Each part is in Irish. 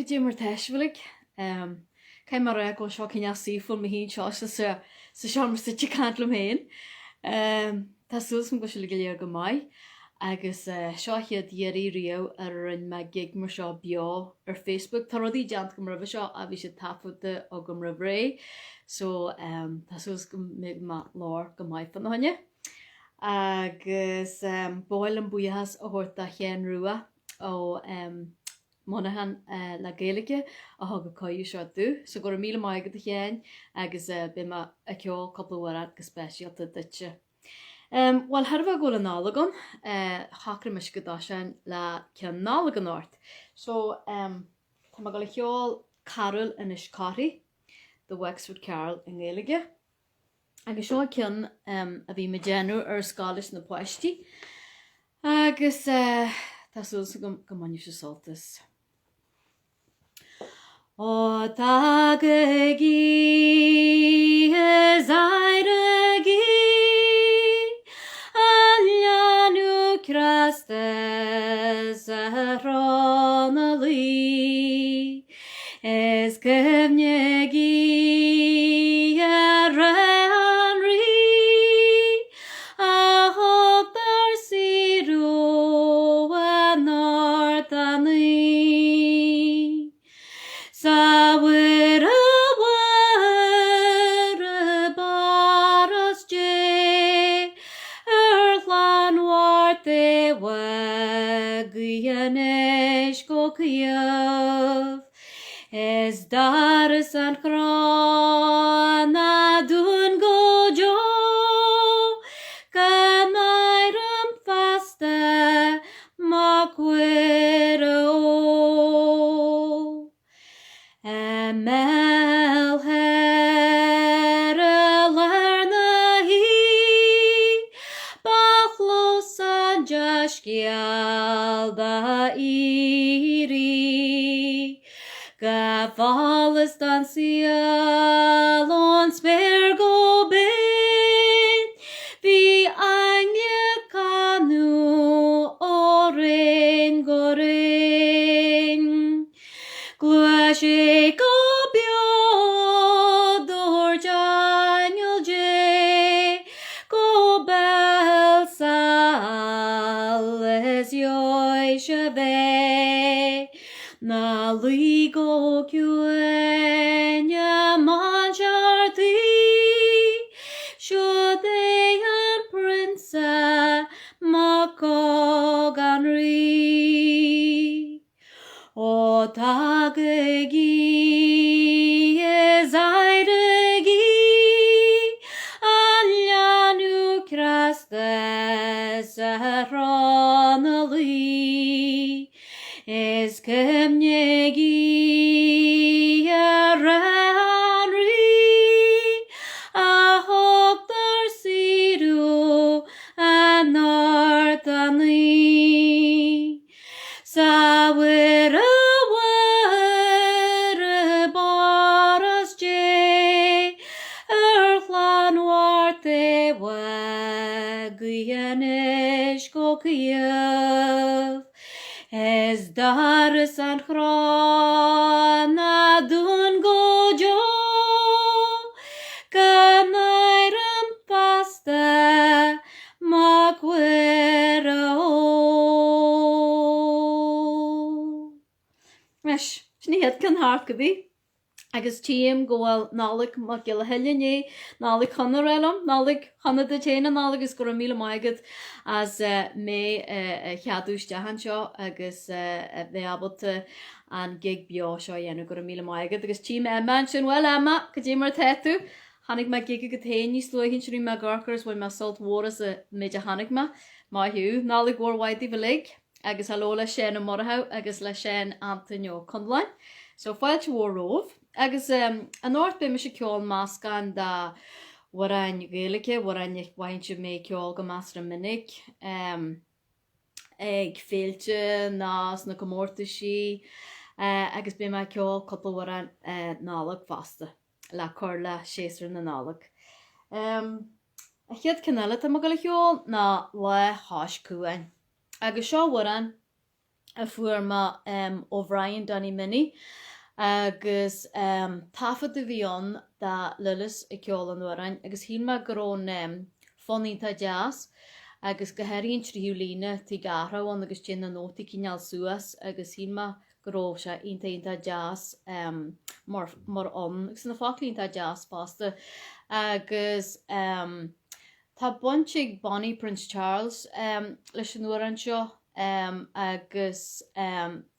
dé mar teisbhfuig. Cai mar ra go seo cinne sífuil mi hín seo sa seomar sa cantlam héin. Tá suasm go se le léir go maiid, agus seo chiad dhéirí riamh ar an me gig mar seo beo ar Facebook. Tá rudí deant go mribh seo a bhí sé tafuta ó go mribh ré, so tá suas go mé lár go maiid fan haine. Agus báil an buíochas a thuirta Chorn Rua ó Monaghan le Gaeilge a thug go coidú seo dú. So gur míle maigad a chéin agus bí ma a ceol coppla warad go spéisialta duite. Well, har bh go an nálagan, chacra mis go dáisiin le cean nálagan áirt. So, tá go le cheol Carol in Iscari, the Wexford Carol in Gaeilge. Agus seo cean a bhí me déanú ar scoile na poistí. Agus tá suas go maniu se soltas. O tagagi zairagi alianu krastes ronali es kemnegi ranri ahopar siru anortani Sawir baras je Erlan warte wagianesh kokiyav Es daris an krana dun gojo Kanairam fasta makwero Amel hera larnahi Bachlos an jashkial da iri Gavalis dan sial on spergo ben Vi anya kanu oren goren Glashe gobio dor janil je go bel sales yoi shave na ligo cuenya manjarti shodeyan prinsa makoganri O tagagi zairagi alianu krastes ronali es kemnegi ranri ahoptar siru anartani Sawir baras je Erlan warte wagianesh kokiyav Es daris an chrana dun gojo Kanairam pasta makwero Meis, sníad can hart go bhí. Agus tíam gohfuil nálaigh má gile heilené, nálaigh chuna rélam, nálaigh chuna de téna nálaigh is gur míle maigad as mé cheadúis dehan seo agus bheith abalta an gig beo seo dhéanú gur míle maigad. Agus tíam Emma sin bhfuil Emma, go dtí mar teú, chanig me gig go téin níos luighin siú me garcars bhfuil me salt mhóras a méide chanig me, má hiú, nálaigh gór waidí bhlig. Agus halló le sin an mortha agus le sin Antonio Conlain. So fáilte bhór róh. Agus an áirt be me se ceol measc da waran Gaeilge, waran ich waintse me ceol go measc an minic. Ag féilte nás na comórta sí agus be me ceol coppla waran nálaigh fasta le cur le séasar na nálaigh. A chiad canile tá mo go le ceol na le háis cuain. Agus seo waran a fuairma ó bhrainn Donny mini agus tafad a bhíon da lulas I ceol an uairain agus híma gorón fonínta jazz agus gohéiríonn tríú líne tí garrán agus sin na nótaí cinneal suas agus híma goró se inta jazz mar agus na fáclínta jazz fásta agus tá buntig Bonnie Prince Charles leis an uairain seo agus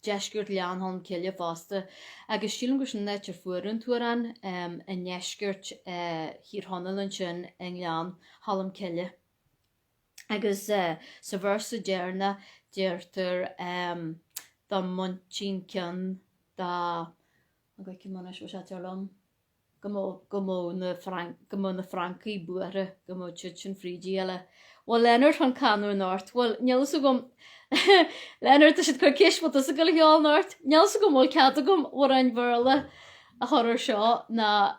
deisgurt lean hon ciile fásta agus sílam gus net ar fuairn tuaran a neisgurt hir honalan sin an lean hallam ciile agus sa bhirsa dearna deirtar da muintín cinn da go mana seo se tearlam go na Francaí buare go sin frídí eile. Well, Leonard van Canú North. Well, nelas gom Leonard is het chuir kismot is a go heol North. Nelas gom mol cad gom war ein bhirle a chorar seo na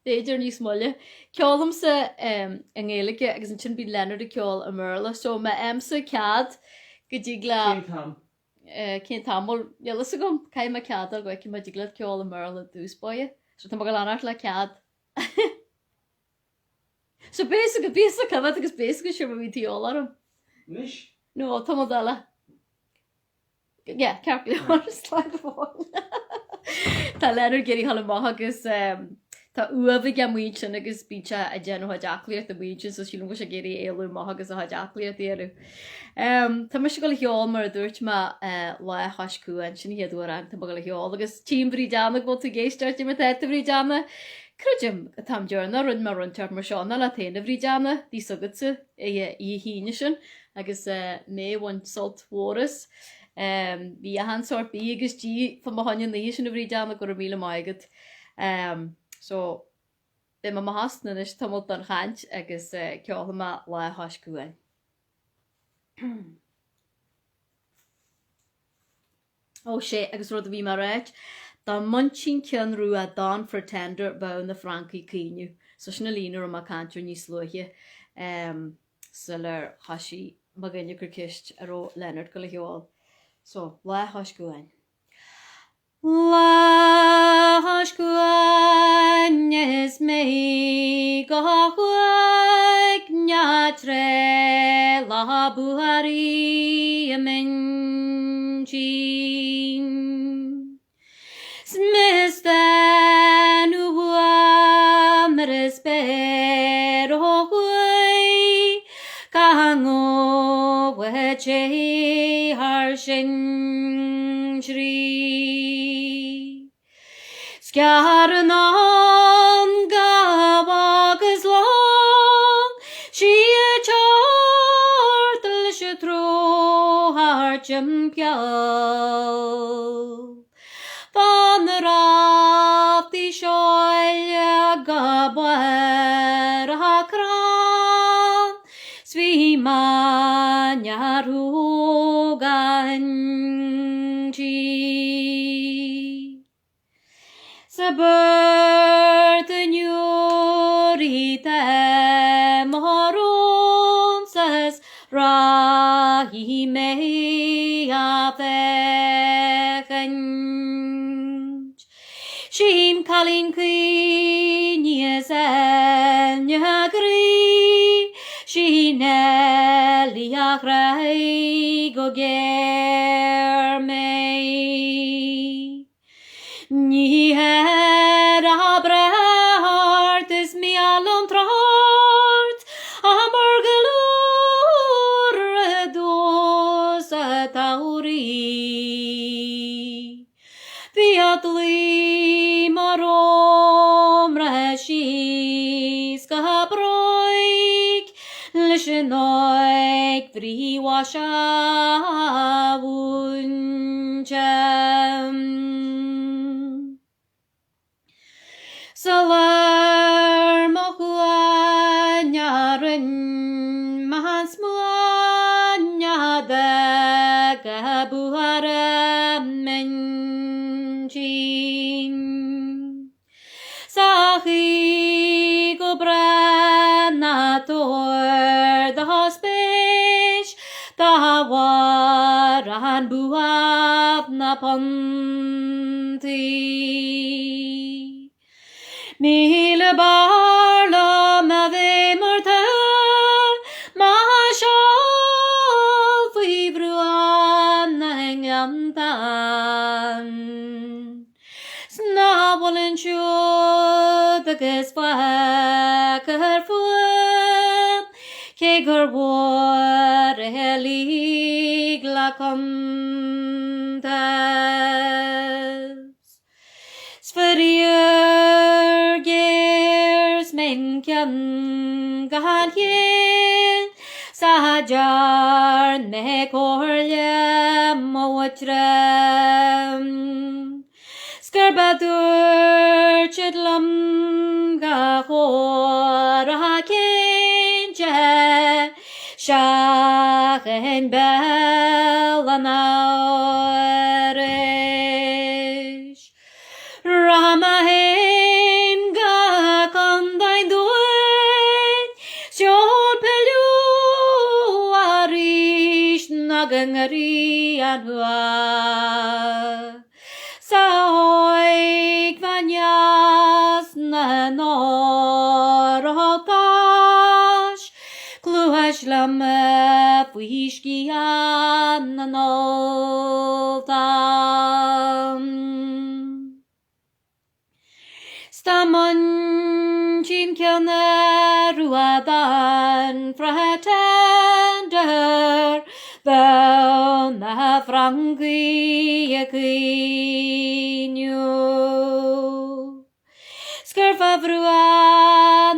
Déidir níos molle. Ceolm sa an ggéalaige agus an sin bí Leonard a ceol a murla. So ma sa cad go dígla cén tamol nelas gom cai ma cad go ma dígla ceol a murla dús boie. So tá go anart le cad. So basic cafad agus basic siúr bhí tíol arm. Nish? No, tá dala. Yeah, ceap leor slaid fáil. Tá Leonard geirí hala maith agus tá uamh ga muid sin agus bíte a déanú deacliaad a muid so sílim go sé geirí éú maith agus a deacliaad éú. Tá me se go heol mar a dúirt ma le hascúin sin héadú an tá go heol agus tímbrí deanna go tú géisteart me brí deanna. Crujim a tam dearna run mar runteart mar seánna le taana bhrí deanna dí sugadsa I híine sin agus mé bhain salt mhóras bhí a hansort bí agus dí fan haine na sin a bhrí deanna go míle maigad. So be ma hasna is tamil an chaint agus ceolma le hascúin. Ó sé agus rud a bhí mar réit. Tá muintín cinn ruúa don for tender bá na Francaí cíniu. So sinna línar am a cantir níos luithe sa le hasí ma gine gur cist aró Leonard go le heol. So, le hascúin. Le hascúin is mé go chuig neatre le buharí a mintín. Smisten ua merespero hui kango weche harshin shri Skarnan gabagas long she chartel shetro harcham pyal Van raf die schoile gabar hakran Svima nyaruganji Sabert nyurite moronsas rahi me Shim kalin kinies en yagri Shineli agrai go germei Ni her abrahart is mi alon trart Amorgalur dos tauri Fiatli marom rashis kabroik Lishnoik vri washavunjam Salar mohuanyarin mahansmuanyada gabuharam Sahi go branator the hospice the war gan buad na ponti. Míle barla ma bhé martha, ma siol fwy brúan na hengamtan. Snabal yn siwd agus fwacar fwyd, cegur war helig la contas. Sfyrir gers mencian gan hyn, sa jar ne corlem o watrem. Scarbadur chidlam ga chor ha kenja, shach en bel anarish. Rama hen ga kondain duet, sjol pelu arish nagangari anwa. Saoig vanyas na norotash, kluash lama puishkian na noltam. Stamon chimkiana ruadan fratender, thou na frangi aquinio. Scarfa vrua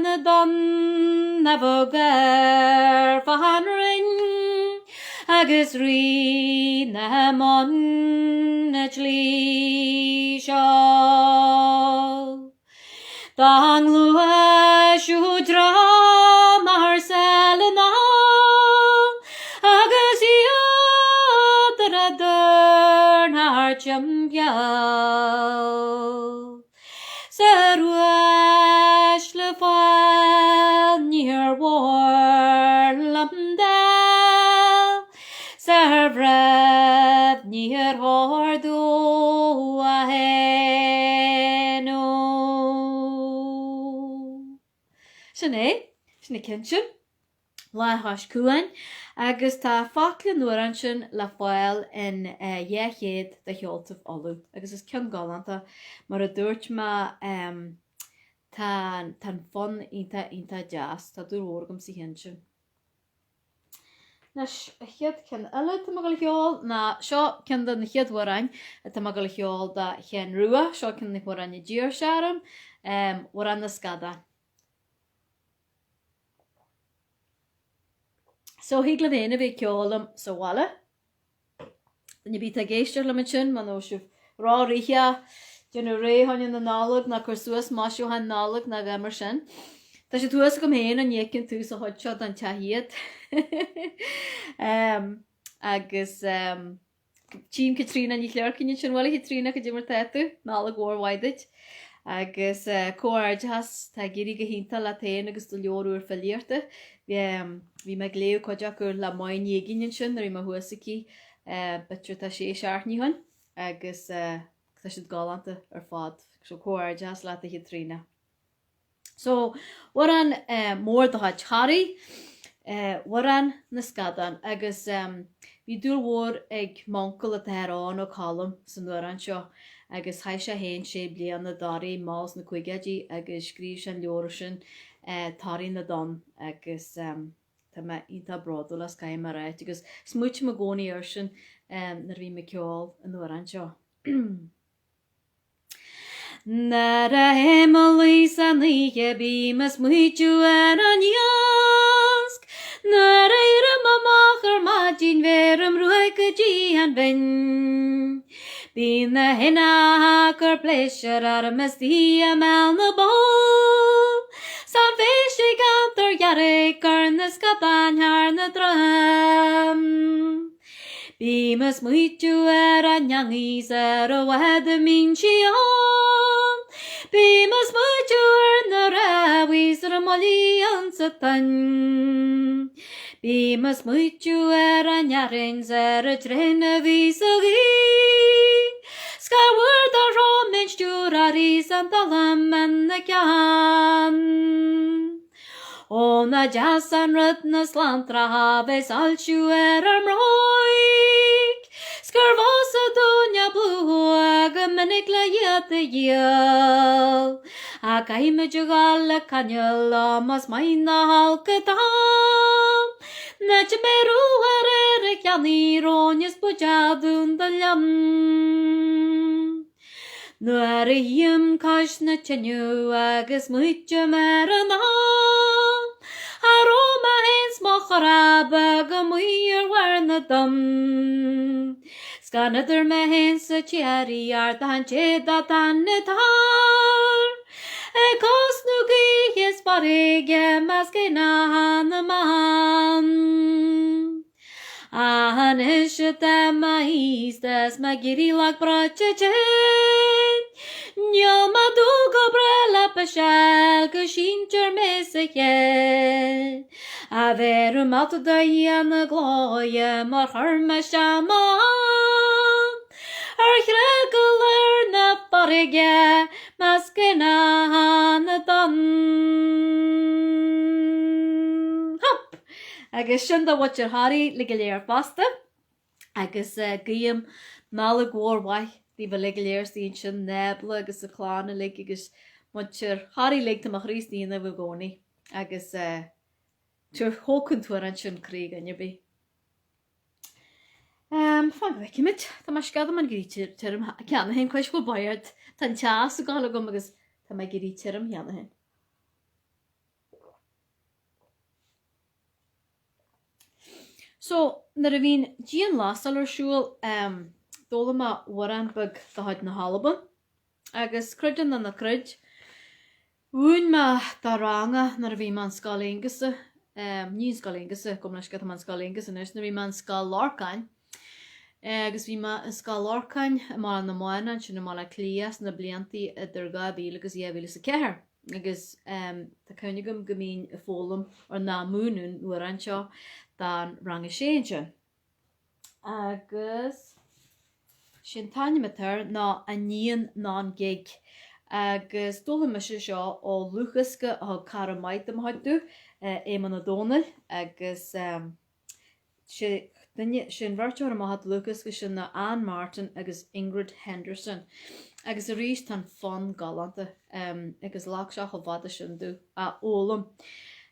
na don na vogar fahanrin, agus ri na mon na chli shawl. Dang lua shudra marcelina, agus iadradern har champial. Serwash le fall near war lumdal, servrev near hordu aheno. Sinne kinsin, la hash cuireann, agus tá facla nuair an sin le fáil in dhéchéad de cheoltah olú. Agus is cinn galanta mar a dúirt ma tan fun inta jazz, tá dúr orgam sa hin sin. Nes a chiad cin eile tá magal cheol, na seo cin da na chiad waráin tá magal cheol da chin rua, seo cin na waráin i ddíor searam, waráin na scada. So hí gladéna bhí ceolam sa bhile. Dna bí a géistear le sin, man ó sibh rá rithe déanú ré haine na nálag na chur suas máisiú han nálag na gamar sin. Tá sé tuas go héana an dhécinn tú sa hoidseo an tehiad. Agus tíim Catriona ní chléircinne sin bhile Catriona go dtimar tetu, nálag ór waidid. Agus cóirdeas tá géirí go hínta le téin agus do leorúir fellíirta. Bhí me léú coideach gur le main éiginn sin ar i ma huasaí bitir tá sé seaartníhan agus tá siad galanta ar fád so cóirdeas le a Catriona. So waran mór do haid waran na scadan agus bhí dúr mhór ag mancail a Teherán ó Calm san nuair an seo. Agus haid sé héin sé blian na darí más na cuigeadí agus scríb sin leor sin tarí na don agus tá me ínta bradú las caiim mar réit agus smuit me gcónaí ar sin nar bhí me ceáil an nuair an seo. Nar a himmelí san líe bí me smuitiú ar an jask, nar a ire mamachar ma dín verum ruaicadí an bin. Bhí na hinna gur pléisiir ar mestí a mell na bol, san féiste gantar jarrig gur na scadan haar na dram. Bhí me smuitiú ar an nyangís ar a wahad a mín sian, bhí me smuitiú ar na rahís ar a molí an sa tan. Bímas múinteoir an nearins a tréna vís a gí. Scarward a romin stúr a rís an dalam an na cean. Ó na jazz an rud na slantra haves alsiúir ar mróig. Scarvós a dúne blú ag a minnig le iad a díal. A caime jugal a canel amas maina halca dam. Na jameru ar a ceanní rónis bujadún da lam. Nuair a hím cais na teniu agus muite mar an am. A Roma hens mo choraba go muir war na dam. Scanadar me hens a tiari ar dan cheda dan na tar. E cos nugi his barige measc na man. An ishe da mais des ma giri lag brache chen. Nyo ma du go brella pashal go shinter mesike. A veru mat da yan gloye mar harma shama. Ar chregular na barige measc na dan. Hop! Agus sin da wat your hari ligaléir basta. Agus guim mála gwar waith di ba ligaléir sín sin nebla agus a chlána lig agus wat your hari lig tamach rís di na vagoni. Agus tur hókun tuar an sin krig an yabi. Fan veki mit, ta ma skada man giri tyrum kiana hen kweis go bayard tan chas og gala gom agus ta ma giri tyrum kiana hen. So, na ra bhín díon lástal ar siúil dóla ma waran bag da haid na halban. Agus cruidan na crud. Bhún ma da ranga na ra bhí man scaléngasa. Ní scaléngasa, gom na sgata man scaléngasa nus. Na bhí man scal lorcain. Agus bhí ma scal lorcain mar na mána sin na mala clías na blianti idir ga bhíl agus iabhíl sa ceir. Agus ta cynigum gymín y fólam ar na múnún nuair an seo dan rang a séintse. Agus sin tainimetar ná a níon ná gig. Agus dóla me seo ó luchasca a caramaid am haidú éman a dónal. Agus sin virtuar am hat luchasca sin na Anne Martin agus Ingrid Henderson. Agus a rís tan fan galanta agus lach seach o vada sin dú a ólam.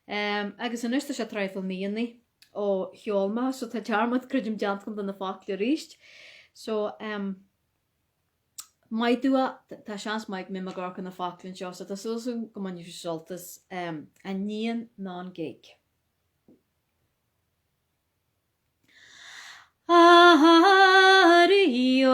Agus an usta se treifel míanni ó Choilm, so tá tearmad cruidim deantcom don na fácla ríist. So, mai dua, tá seans maig mé mag garcan na fáclinn seo, so tá súsum go man soltas a níon ná gig. Ahario,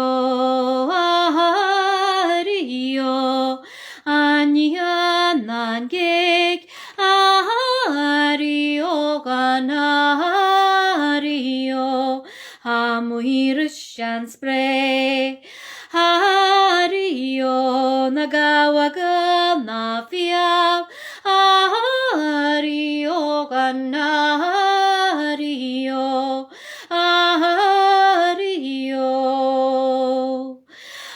anian nan gig, ahario ganario, hamuhirishan spray, ahario nagawaga na fiaw, ahario ganario, ahario,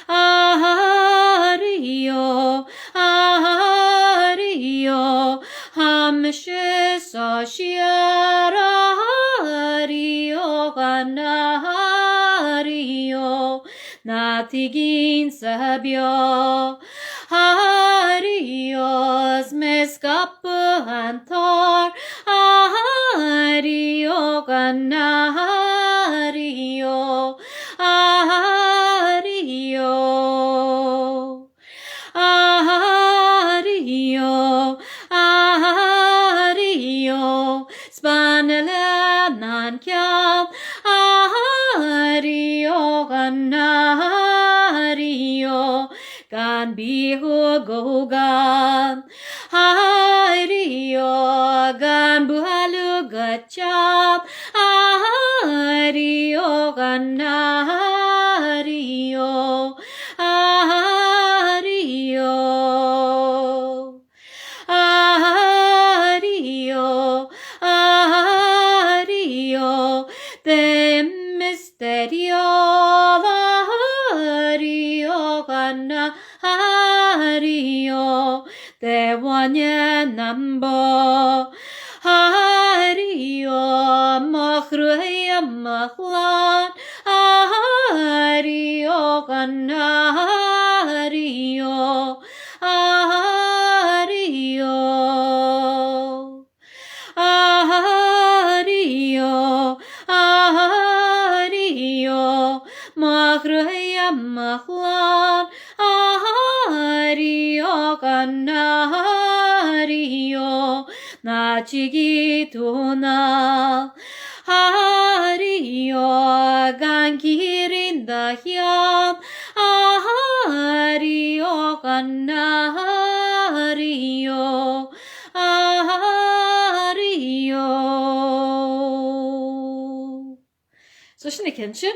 ahario, ahario, hamishes ashiara, ahario ganario, natigin sabio, aharios meskapantor, ahario ganario, ahario, ahario, ahario, spanela nan kyal, ahario ganario, gan bihu gogan, ahario gan buhalu gacham, ahario ganario, ahario, ahario, ahario, de wane nambo Hario machruya machlan Hario ganario Hario Hario Hario machruya machlan Hario ganario na chigituna Hario gankirinda hiam Hario ganario Hario. So sinna cinse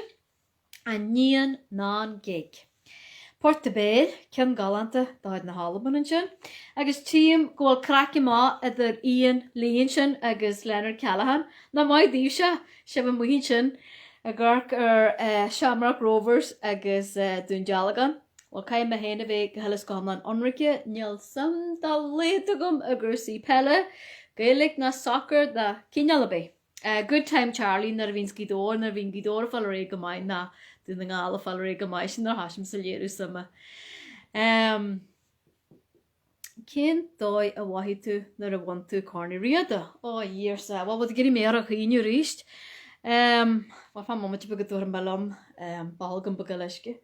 a níon ná gig. Portabéir cin galanta dáid na Halaban sin, agus tíam ghfuil craci má idir Ian Líon sin agus Leonard Callahan, na mai díise se bh muhín sin a gharc Shamrock Rovers agus Dúnjalagan. Well caiim a héna bheith go helas gomlan onrice níl sam dá léta gom agur sí pelle, gaelic na soccer da Cínealabé. Good time Charlie nar vín gidór fall ré go mai na dyn nga ala fall ré go mai sin nar hasim sa léiru sama. Cén dói a wahi tú nar a want tú Chorn Uí Riada. O sa, wel bod gyrru meir a chynnu ríist. Wel fan moment i bygad dŵr yn balom balg yn bygaleisge.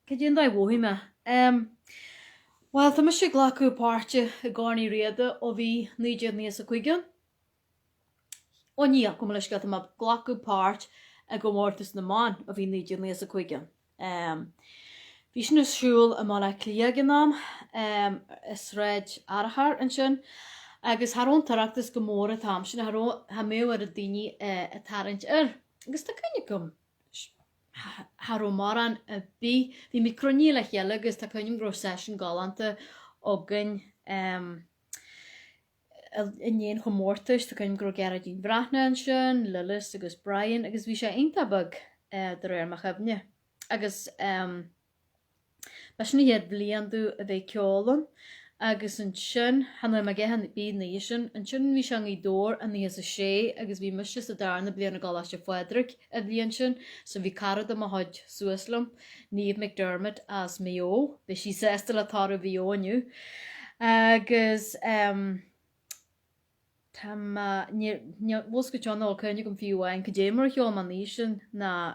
Cydyn dau wohi me. Wel, tham eisiau glacw partio y Chorn Uí Riada o fi neidiad ni as y cwygan. O ni ac o'n eisiau gath yma glacw part a gomortus na man o fi neidiad ni as y cwygan. Fi sy'n ysgwyl y man a clia gynam, ysred arhar yn sy'n, agos haron taractus gomor y tam sy'n ha mew ar y dini y tarant agos da cynnig gym. Haro maran a bi fi mi croni le hiel agus ta cynnig gro session galanta ogyn yn yen chomortus ta cynnig gro Gerardine Brachna yn sy'n, Lillis agus Brian agus fi sy'n eintabag dyr mach efni. Agus Bas ni hedd bliandw a fe ciolon, agus yn sy'n, hanna ma gehan byd na isyn, yn sy'n fi siang I dor a ni as a sé, agus fi mysys a darna blian a galas a Frederick a blian sy'n, so fi carad am a hod Sueslam, Niamh McDermott as meo, be si sestel a tar a fi o niw. Agus, tam, wos go John ol cynnig am fiw ein, cydemor hiol man isyn na,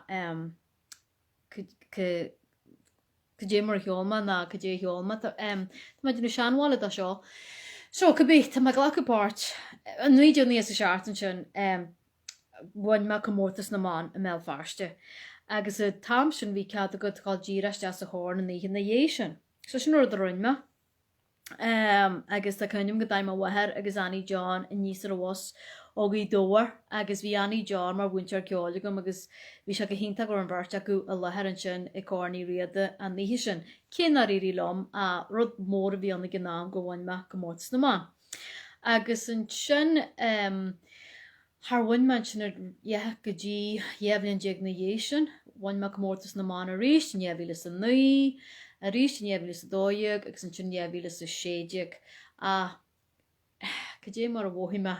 Cydemor hiolma na cydé hiolma. Mae dyn nhw sianwala da sio. So, cybych, ta mae glacw part. Yn neidio ni as y siart yn sy'n, wan mae cymortus na man y mel farste. Agus y tam sy'n fi cael gyd cael giras jas y horn yn eich yn eisiau. So, sy'n o'r drwy'n ma. Agus ta cynnym gyda'i ma waher agus Annie John yn nis ar y was o gwy dor. Agus fi Annie John mae'r Múinteoir ceoligum agus fi siag a hynta gor yn bart acw y laher yn sy'n y Chorn Uí Riada a nihi sy'n. Cyn ar iri lom a rod môr fi ond i gynnaam gwain ma gymortus na man. Agus yn sy'n harwyn man sy'n gydji ieflin jeg na iesion. Wain ma gymortus na man a rys yn iefilus yn nwy. A rys yn iefilus y doiag ac sy'n iefilus y siedig. A cydje mar a wohi ma.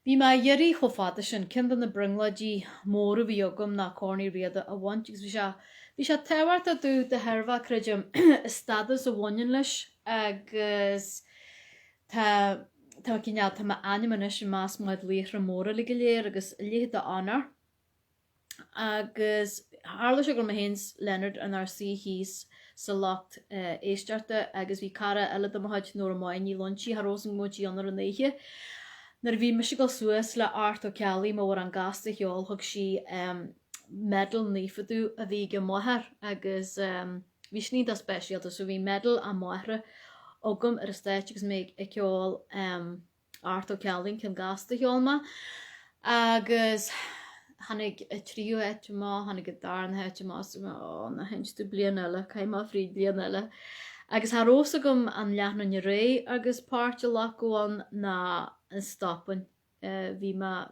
Fi mae ieri chofada sy'n cyndan na brynglaji môr o fi ogym na Chorn Uí Riada a want. Fi sia tewart a dw dy herfa crydym ystadus o wanion lys agus ta cyniad ta ma anim yn ysyn mas maed leich rymor a ligilir agus leich da anar. Agus harlwys agor mae hens Leonard yn ar si hys sa locht eistarte agus fi cara elad am hajt nôr amain I lunchi haros yn mwch I anar yn eiche. Nar fi mysig o Sues la art o Cali ma war an gasta hiol hog si medal nifadw a fi gymoher agus fi snid a special so fi medal a moher ogum ar ystetics meg e hiol art o Cali cyn gasta hiol ma agus hannig y trio et ma hannig y darn het ma na hens du blian ella kai ma frid blian ella agus haros agum an leachna ni rei agus part lach goan na stoppen vi ma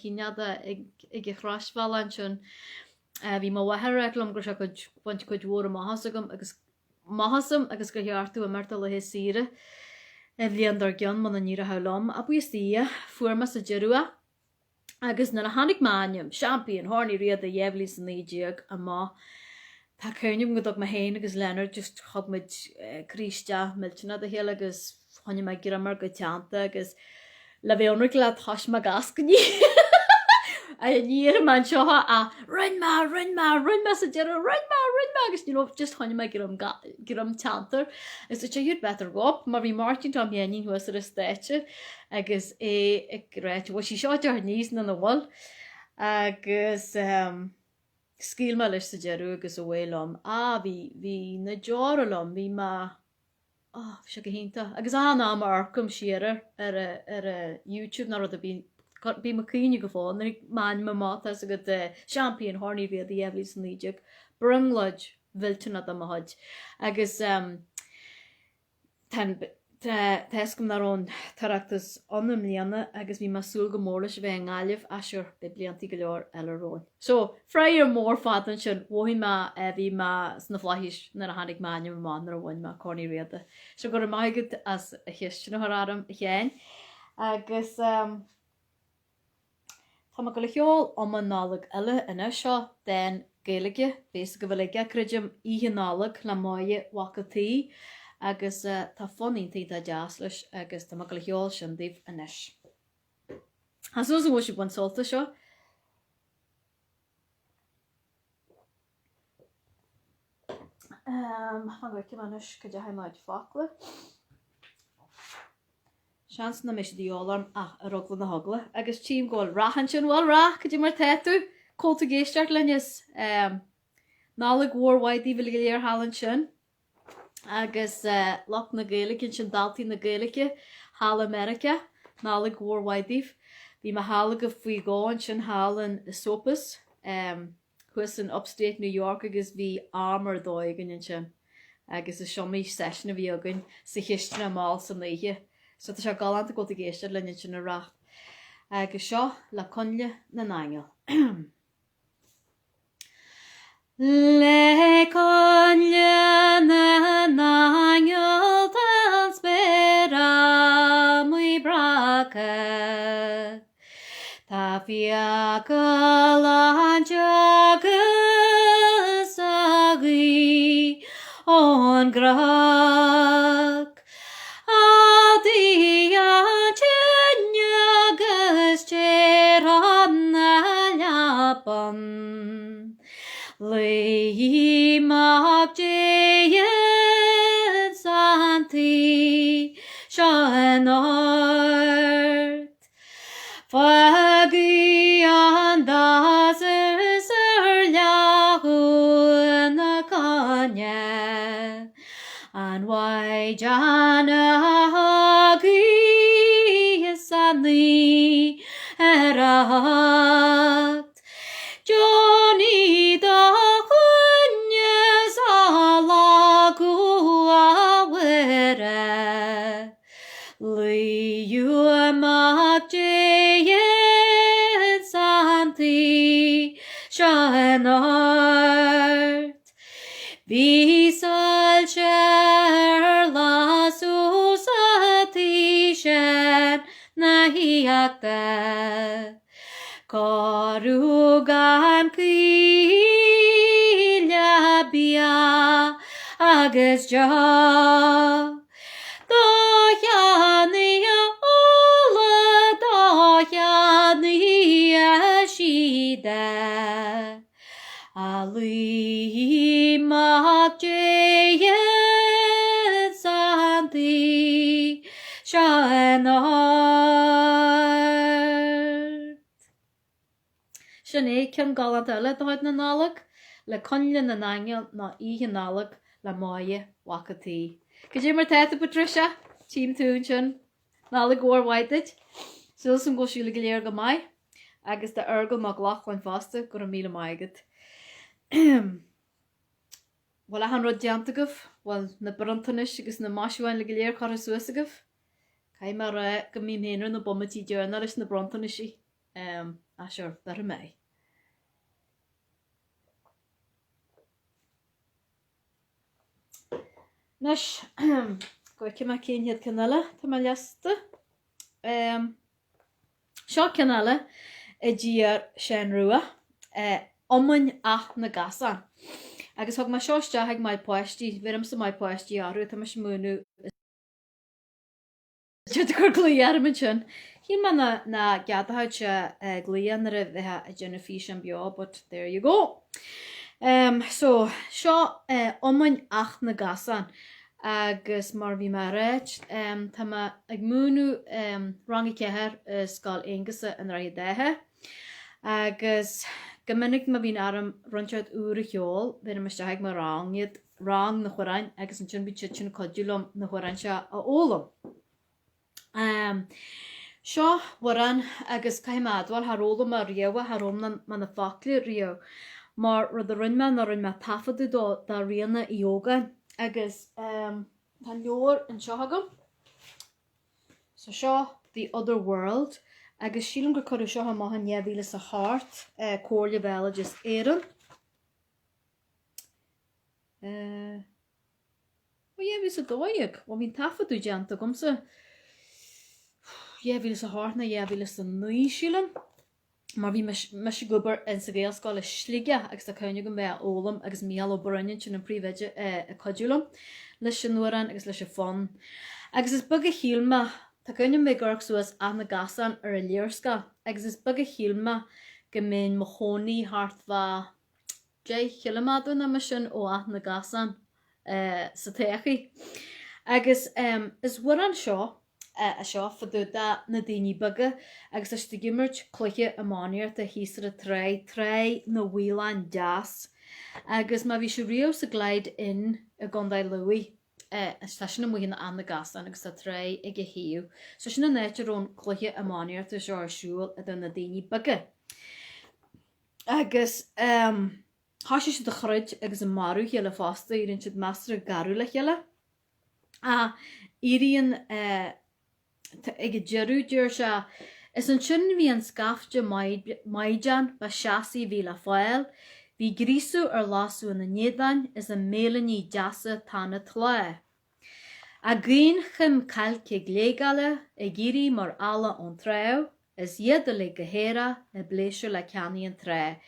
cyniada ag chrasfal an sy'n Bhí má wathrealam gur se buint chuid mhór maithasam agus go heartú a martal le hé sire bhíon dar gan man ní a helam a buí fuairma sa jeúa agus na hanig máim Champaign Chorn Uí Riada dhéhlí san níideag a má tá chunim go dog ma héin agus lenar just chogmuid críiste milltena a héile agus tháinig me gramar go teanta agus le bhéonra le thais me gas go ní. A níar man seo a run ma sa dear run ma agus just tháinig me gram teantar is sé hiúd betar gop mar bhí Martin tá héanaín huas ar a stéite agus réit bh sí seo dear níos na bhil agus scíl me leis sa dearú agus bhfuilm bhí na deorlam bhí se go hénta agus anna marcum siar ar a YouTube nar a bí ma cíine go fáin nar máin ma mát as a go Champaign Chorn Uí Riada dhéhlí san níideag brunglaid bhiltena am haid agus Teiscom narón tarachtas anam líana agus bhí masúil go mór leis bheith ngáileh asúr be bliantí go leor eileróin. So freiar mór fatan sin bhí bhí sna flaithis nar a hanig máine má nar a bhain má Chorn Uí Riada. So gur maigad as a chiistena thráram chéin agus Tá go le cheol am an nálag eile ina seo den Gaeilge bés go bhfuil gecreidim ihe nálag le Máire wacataí agus tá fanítí a deas leis agus tá go le cheol sin daobh inis. Has ús bhil si buin solta seo. Go inis go de haimiid fácla. Seans na mis díolarm a rugla na hogla agus tím gáil rahan sin bhil ra go dtí mar teú cóta géisteart lenis nála mhórhaidí bhfuil go léar hallan sin agus lech na Gaeilge sin daltaí na Gaeilge Hall America nála mhórhaidíh bhí mar hála go faoi gáin sin hallan is sopas chuas in upstate New York agus bhí armor dóigan sin agus is siomí session a bhí agan sa chiistena má san léige. So tá se galanta go a géiste lenne sin ra agus seo le conle na naingel. Le conle na naingel tan spera muy braca Tá fiacal anjagus agui on grach Lei mag jeien santi shan art Fagi an dazer serlahu na kanya An wai jana hagi sanli erat Johnny da kunyas alagu awere Liu magjeyen santi shanart Visal cher la susati shen nahiakta Karugan kilya bia agus ja Dayani ola dayani ashida Ali magjeyen santi shanar Sinné cean galant eile doid na nálag le conle na naingel na ihe nálag le Máire wacataí. Go dtí mar teita Patricia, tím tún sin nála mhórhaidid, Suas san go siúla go léir go mai agus de argal má ghlachhain fásta gur an míle maigad. Bhil a an rud deanta goh bhil na brontanis agus na máisiúin le go léir chora suasa goh. Cai mar go mí héanaar na bommatí dearna leis na brontanisí a seir dar a mé. Nes, go cymau cyn hyd cynala, dyma liasta. Sio cynala y diar sian rwa, omyn ach na gasan. Agus hog ma sio stia hag mai poesti, fyr am sy'n mai poesti arw, dyma sy'n mwynw. Dwi'n gwrdd glwy ar ym chun. Hi'n ma na gadahau sia glwy ar y Jennifer sian bio, but there you go. So, sio omyn ach na gasan. Agus mar fi marach, tama ag mwynw rang I ceher scoile Éingasa yn rai dehe. Agus gymunnig ma fi'n aram rwntioed ŵr y hiol, fe'n am ystaheg ma rang na chwarain, agus yn chyn byd sy'n codulom na chwarain sia o olwm. Sio waran agus caim adwal har olwm a riewa har omna ma na ffacli rio. Mar roedd y rynma na rynma tafod I do da riana I yoga. Agus tan leor yn siahagam. So sio The Other World. Agus sílim go codú seo mahan yevílas a heart cóirle bhela just éan. Yevílas a dóiag, o mín tafadú janta gomsa. Yevílas a heart na yevílas a nui sílim. Mar bhí me gobar in sa gael scoile slige agus a caine go mé ólam agus míal ó brunne sin an príomhide a codúlam leis sin nuaran agus leis a fón. Agus is bug a hílma tá caine mé gorg suas a na gasan ar a léirsca agus is bug a hílma go mén mo hóní hartfa 10 kilometer na sin ó a na gasan sa techi. Agus is waran seo a seo fadú da na daoine buga agus is de gimmert cloiche a máíir a hísar a tre na bhuileán deas. Agus ma bhí sé riamh sa gleid in a gondaid luí tá sin na muoine an na gasan agus a tre ag a hiú. So sin na néitir ón cloiche a máíir a seo arsúil a na daoine buga. Agus háisi sé de chruid agus a marú chéile fásta íonn siad measc a garú le chéile. A íonn ag a jeru dúir se is an sin bhí an scafte maidan ba seasaí bhí le fáil, bhí grísú ar lasú na néadain is a mélaní deasa tána tlá. A grín chum cailce gléigale a gírí mar alla ón treo, is iad le gohéra a bléisiú le ceannaí an tré.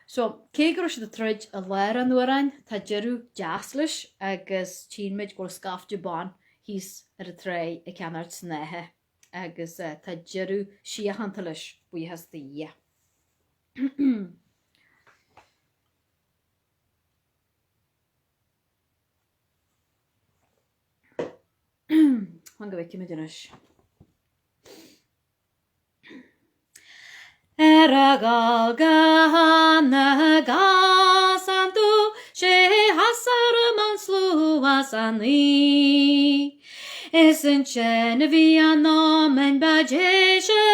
So, cégur se de truid a leir an nuaráin tá jeru deaslis agus tíimiid go scafte bán hís ar a tre a ceanart snethe agus tá jeru siachantalis buí has da ia. Hwan go bheici me dynis. A gal gana gasan tú sé hasar man slú asan ní. Is an sin bhí an námen badéise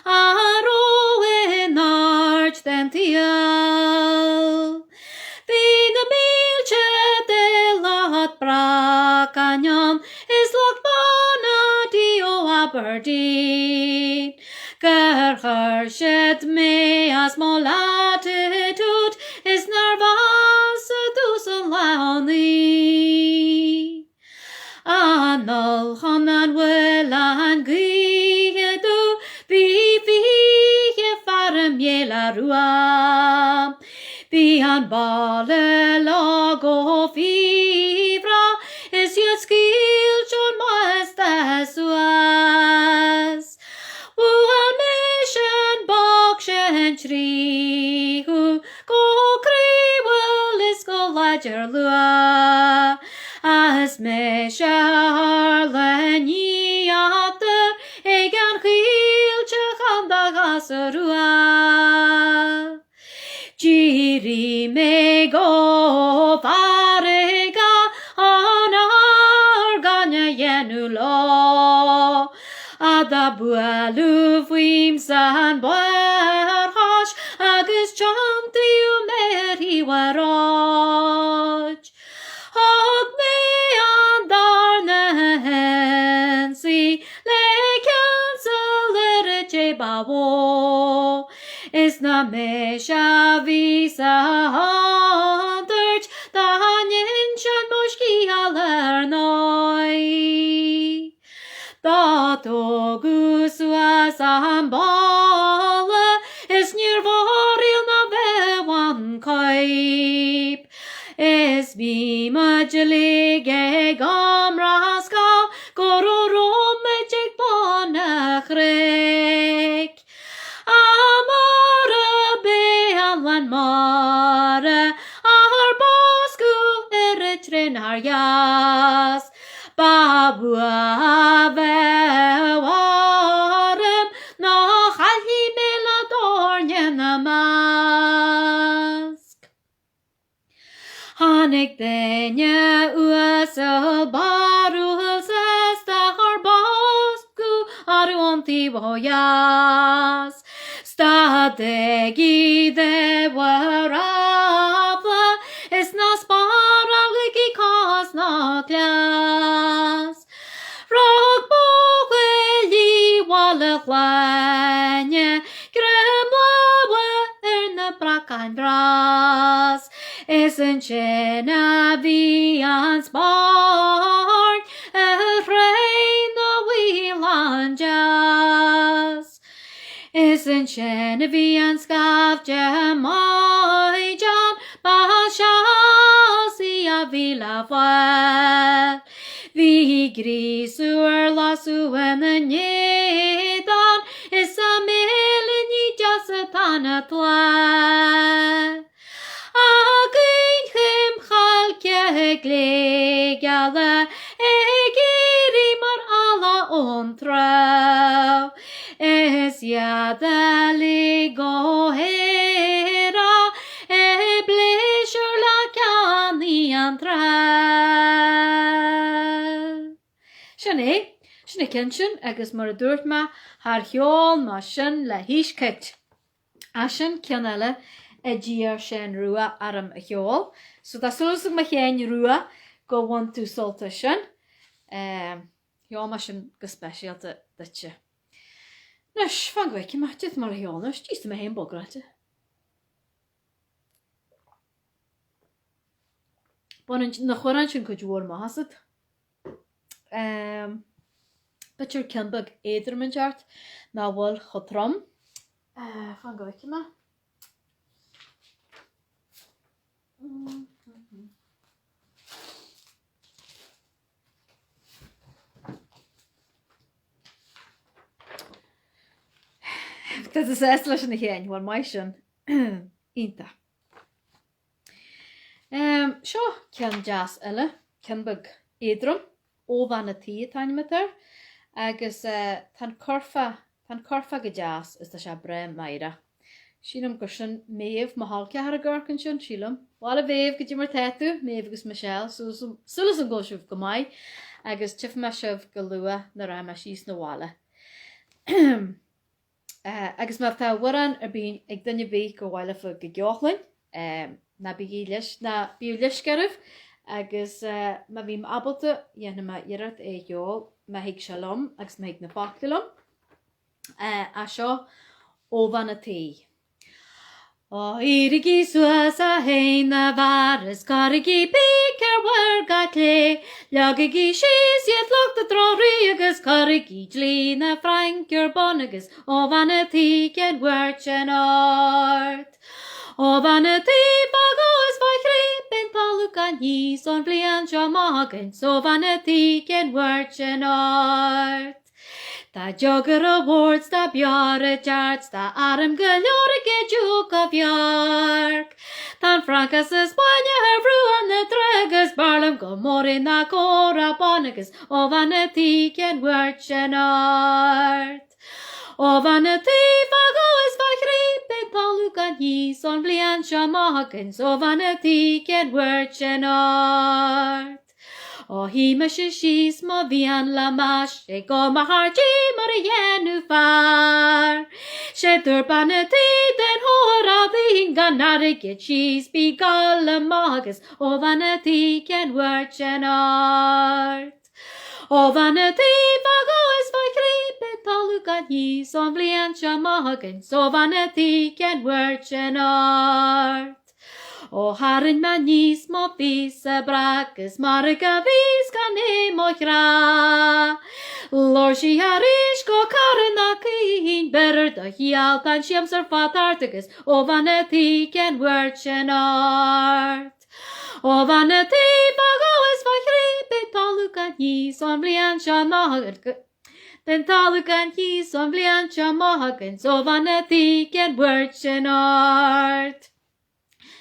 aró in áirt den tial. Bhí na mílte de lot bracanam is lot banadí ó Aberdeen. Gur siad mé as má latitude is nervás a dús an leoní. Anol chonan bhfuil an gíadú bí bhí farim éile rua. Bí an balle lag ó fíbra is iad scíl John Maestas suas. Wuan nation bog shen trihu go kriwel is go ledger lua. As me charleni after egan chil chanda gasarua. Jiri me go farega on arganya yenulo. Ada bualu fuim san boarhash agus chantiu meri waroj. Hog me an darnensi le cancel bawo. Is na me shavisa hundert da nin shan moshki ala is bí maidlig ag amhrasca goróromaidig bánach ric. Amara be anlan mara ar boscú y trin ar ias. Babua bewarm na chalhi meladornien na measc. Hanig denye uasel barul sesta ar boscú ar onti boyas. Stadegi de warabla is na sparaligi cos na glas. Rog bogweli walla glanye gremlawe na brakan bras. Isn't chena vi ans barn rein na wheelan jazz. Isn't chena vi ans gav jamai jan bashasi a vila fa. Vi grisur lasu en nyedan is a melini jasatana tla. Agin him chalke glegala egiri mar ala ontrau. Es yadali gohera e blesur la cani antra. Sinna cinnsin agus mar a dúirt ma haar heol ma sin le hís cit. Asin cinnile e díar sin rua aram a heol. So da sulsig ma chéin rua go want tú solta sin. Heol ma sin go specialta ditse. Nus, fan gweik je ma dit mar a heol nus, dís me heen bograte. Na choran sin go dúor ma hasad. Butcher Kinbug Edermanjart, na wal chotrom. Fan gweik je ma. Dat is leis in de géin, waar mai sin inta. Seo cean jazz eile, Kinbug Éadrom, ó bhain na tí tain metar, agus tan corfa go jazz is ta se bre Máire. Sílam gur sin méamh má halce ar a gcurcan sin sílam. Bháil a bhéamh go dtí mar teitú, méamh agus Michelle, sulas an ggóisiúh go mai, agus tif me sibh go lua na ra me síos na bháile. Agus mar tá waran ar bín ag dunne bí go bhhaile fu go geochlainn, na bí leiscaribh, agus ma bhím abalta dhéana ma iirecht é geol, ma hiag shalom, agus ma hiag na bactilom, a seo ó bhain na tí. O irigi suasa hein na varis karigi piker warga kle lagigi shis yet lok the trori agus karigi jli na franker bonagus o vanity ken werchen art o vanity bagos vai crepen palukan his on blian jamagen so vanity ken werchen art. Da jogger awards, da bjare jarts, da arm galore get juk of yark. Dan frankas is banya her ruan the tregas, barlam go more in the cora bonagas, of vanity can werchen art. O vanity vago is vakripe palukan his on blian shamagens, o vanity can werchen art. O hi me shis ma vian la mash e go ma harji marienu far she turbaneti den hora vinga nare get cheese be galamagas o vanity can werchen art. O vanity vago is vai crepe palukan his on blian shamagens o vanity can werchen art. O harin manis mo visa brakas marga vis kane mochra. Lorshi harish go karanakin better the hial pan shiams or fatarticus o vanity can werchen art. O bhana tí bagus fa chríbe talú gan hís an blian se náhagad. Den talú gan hís an blian se máhagan, so bhana tí gen word sin art.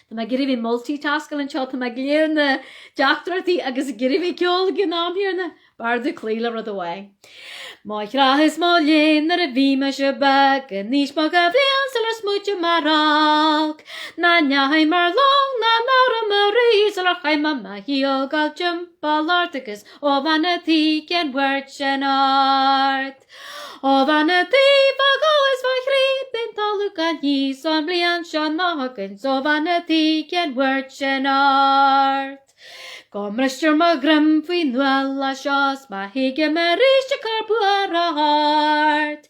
Tá me gyrfi multitasking an seo, tá me gléir na deachtartí agus gyrfi ceol gan námhiarna bar de clíla rud away. Máich rahas má léin ar a bhí me se bag, a níos má go bblian sal ar smúte marach. Na nehaim mar long na nára marí sal ar chaim ma híol gal jumpa larticus, ó bhana tí gen word sin art. O bhana tí bagus fa chríbin talú gan hís an blian se náhagan, so bhana tí gen word sin art. Gomristir ma grim fwy nwel a sios, ma hige me ríiste carpú ar a hart.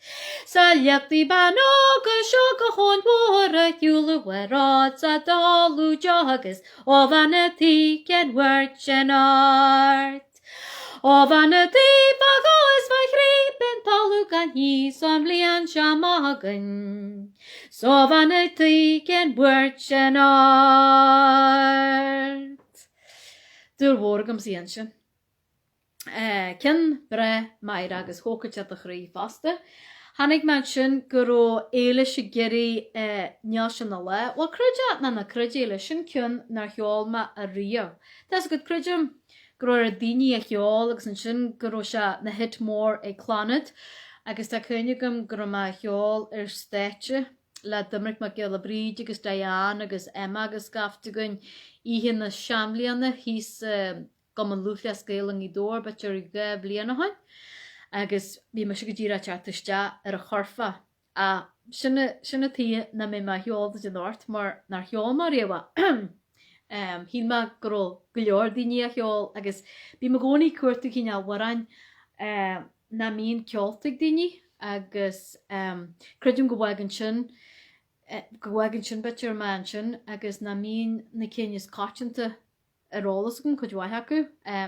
Sa liachtaí banog a seo go chun bór a hiúla werad sa dalú jogus, o bhana tí gen word sin art. O bhana tí bagus fa chríbin talú gan hís an blian se máhagan, so bhana tí gen word sin art. Dúr mhórgam sían sin. Cinn bre Máire agus hócailte a chrí fasta. Hannig man sin gurú éile se geirí neal sin na le. Wel cruide na cruide éile sin cinn nar cheolma a rio. Tás go cruidem gurú a daoine a cheol agus an sin gurú se na hit mór ag clánad. Agus tá cynigam gurú ma cheol ar stéite le dymric ma geol a bríd agus Diane agus Emma agus gaftagun íhinn na seamblianna hís gom an lúthlia scélang í dór bet ar ige bliana hain. Agus bí me se go ddíra teartiste ar a chorfa. A sinna tí na mé ma heol an ort, mar nar heol mar réwa. Hín ma gurú go leor daoine a heol agus bí me gcónaí cuairta cíne waráin na mín ceoltaigh daoine agus cruidim go bhhagan sin betir man sin agus na mín na céineas cáitinta arolalas gon chud bhaith acu.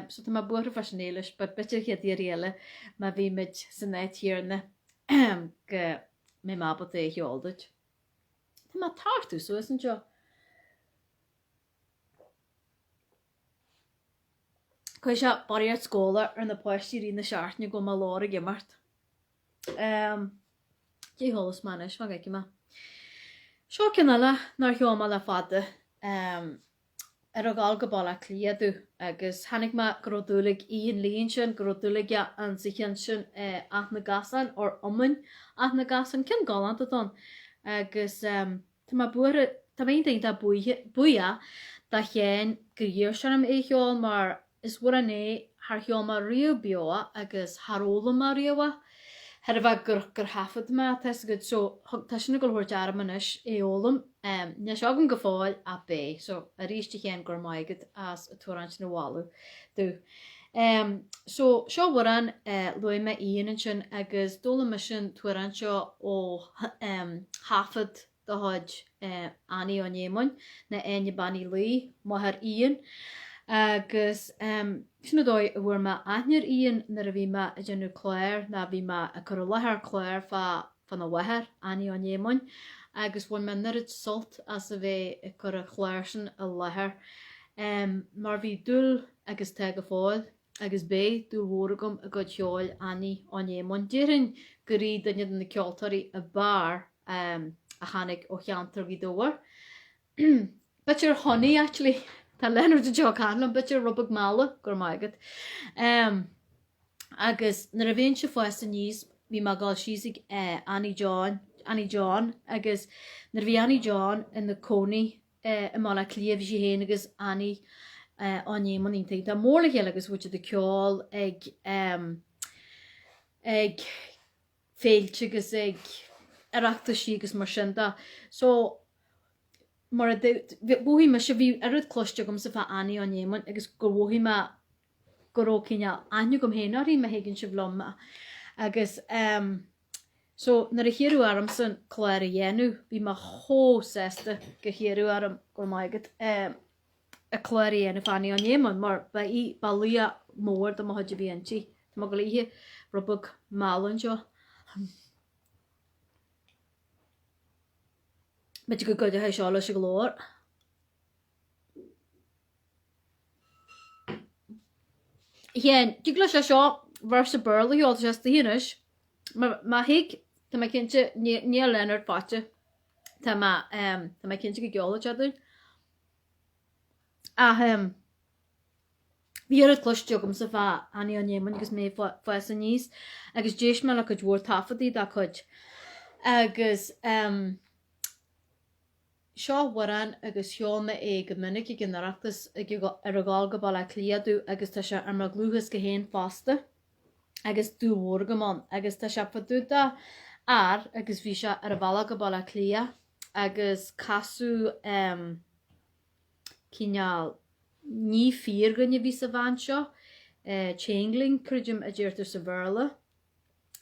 So tá ma buair fashinéiles, but betir chéad í réile ma bhí mid san éit hiarna go mé mábal é heoldaid. Tá ma tartú so is an seo. Cai se baríart scóla ar na poistí rí na seaartne go má lára gimmart. Dé hólas manis, fa gaici ma. Seo cinile nar heolma le fada ar a gáil go balla clíadú agus hanig ma grodúlig íon líon sin grodúlig an sichan sin ath na gasan or omman ath na gasan cin gálant atón agus tá ma buair tá mé daint a buia da chéin gríir sin am é heol mar is bhfuair an é haar heolma rio bioa agus haróla mar rioa. Had a bheith gur hafad ma, tas good, so tá sinna go húirt ar manis éolalam, ne seagan go fáil a bé, so a ríiste chéan gur maigad as a tuaráint na bhálu. So seo bhfuaran luime íonan sin agus dóla me sin tuaráint seo ó hafad do háid Annie an émain na aine banní lí má haar íon. Agus sinna dói a bhfuair ma aithnear íon nar a bhí ma a dhéanú chléir na bhí ma a chur lethar chléir fan a bhaithar Annie an émain agus bhain me nurid sult as a bheith a chur a chléir sin a lethar. Mar bhí dúil agus te go fáil agus bé dúil mhóragam a go teáil Annie an émain. Déireann go rí daine na ceoltarí a bar a chanig ó cheantar bhí dóhar. But your honey actually tá lenar de jo canlam, but your rubag mala gur maigad. Agus nar a bhéonn se fáist a níos bhí má gáil síosig Annie John agus nar bhí Annie John in na cónaí i mála clíomh sí héin agus Annie an éman íntaigh. Tá mórla chéile agus bhuiite de ceol ag féilte agus ag arachta sí agus mar sinda. So mar bhuaí me se bhí arad cloiste gom sa bheith Annie an éman agus go bhuaí me goró cinne aine gom héanarí me hégann se bhlomma. Agus so nar a chéirú arm san chléir a dhéanú bhí me thó sésta go chéirú arm gur maigad a chléir a dhéanú Annie an éman mar ba í balia mór do má thuide bhíonntí. Tá má go líthe rubag málan seo. Bet go go a seála se glór. Hien, digla seo versa burla all just the hinis. Ma hiig tá mai cinnte ní Leonard fáte tá mai cinnte go geola teadú. A bhí ar a cloisteogam sa bha aní an éman agus mé fa san níos agus déis me le go dúir tafadaí dá chuid. Agus seo waran agus seolma go minic I gynarachtas ar a gáil go balla cliadú agus tá se ar mar glúchas go héin fásta agus dúhór go man agus tá se fadúta agus bhí se ar a balla go balla clia agus casú cíneal ní fír gonne bhí sa bhain seo Changling cruidim a dúirtar sa bharla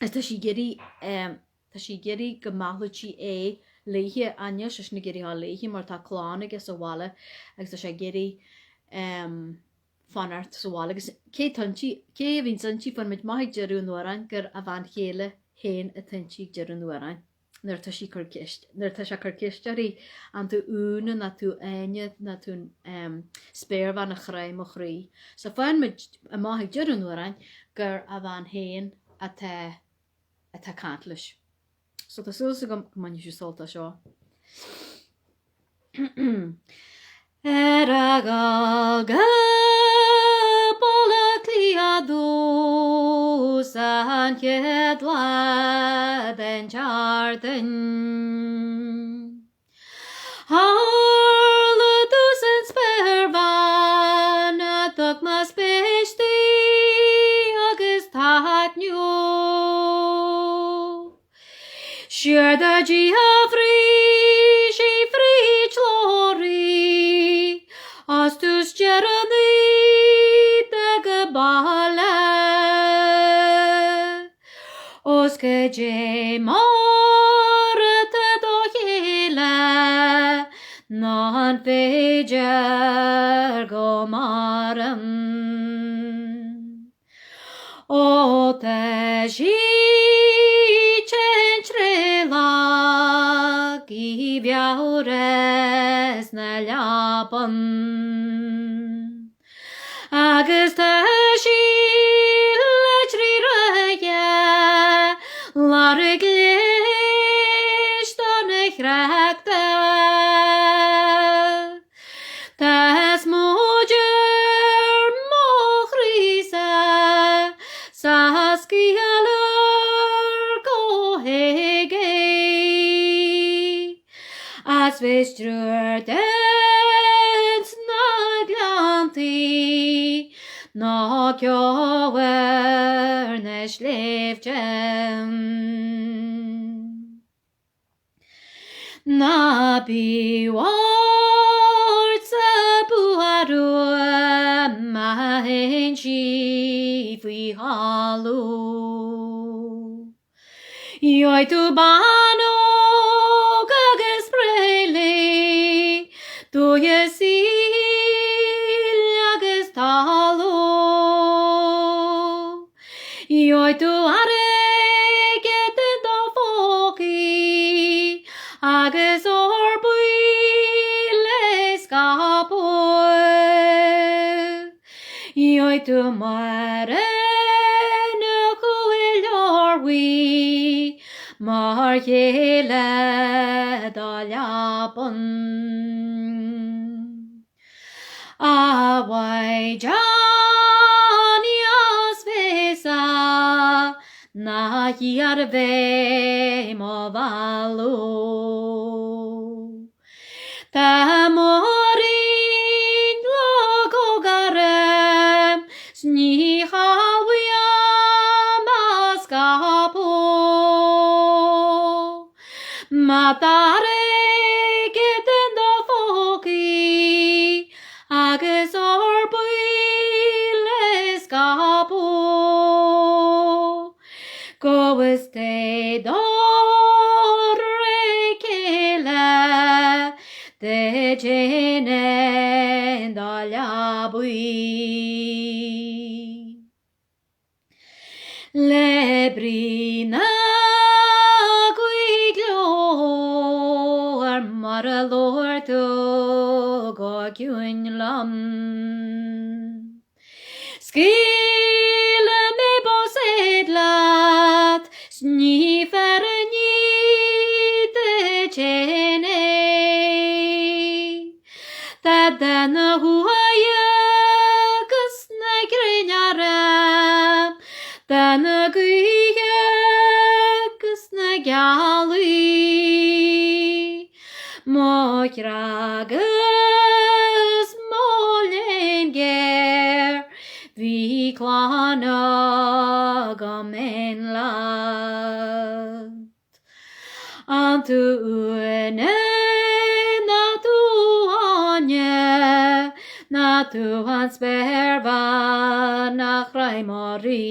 as tá sí géirí go maithlutí léithe aine sis na géirí há léithe mar tá chláán agus sa bhála agus tá sé géirí fanart sa bhála agus cé bhín santí fan mit maithaigh dearú nuairain gur a bhain chéile héin a tantí dearú nuairain. Nuair tá sé chucistearí an tú úna na tú aine na tú spéirhhan na chraim mo chrí. Sa fáin a maithaigh dearú nuairain gur a bhain héin a tá cantlis. So tá súsa go man siú solta seo. Er a gáil go bolla cliadú san chéad lad an teardan. Hála dús an spéirhhan a thug mas béistí agus taithniú. Siar da dí a frí sí frí chlórí as tús jeranní de go balla os go dé mar te do chéile ná an féidir go maram ó te sí I bheabhras na leapan agus tá sí le trí roiige lar a gléist don na chreachta Tás móidir mo chrísa sa scialar go héige as vestrur dens na glanti na kjover na slevjen na biwart sa buharu ma henshi fi halu Joi tu bano Tu je síl agus talú Joi tu are getin do fóki agus orbuí le scapu Joi tu mare na cuileorwi mar chéile dá leapan Awai Johnny as vesa na hiarve mo valu Ta morin logo garem sni hawia maskapo Matare agus orbuí le scapu Goas te dorre céile de géine dá leabuí Le brina guiglóar mar a lortu go cuireann lam. Scoile da na gaoithe agus na gealaí, Máire agus mólin géir, bhí chlána go min leat. An túine na tú ánne, na tú an sperba nach raimorí.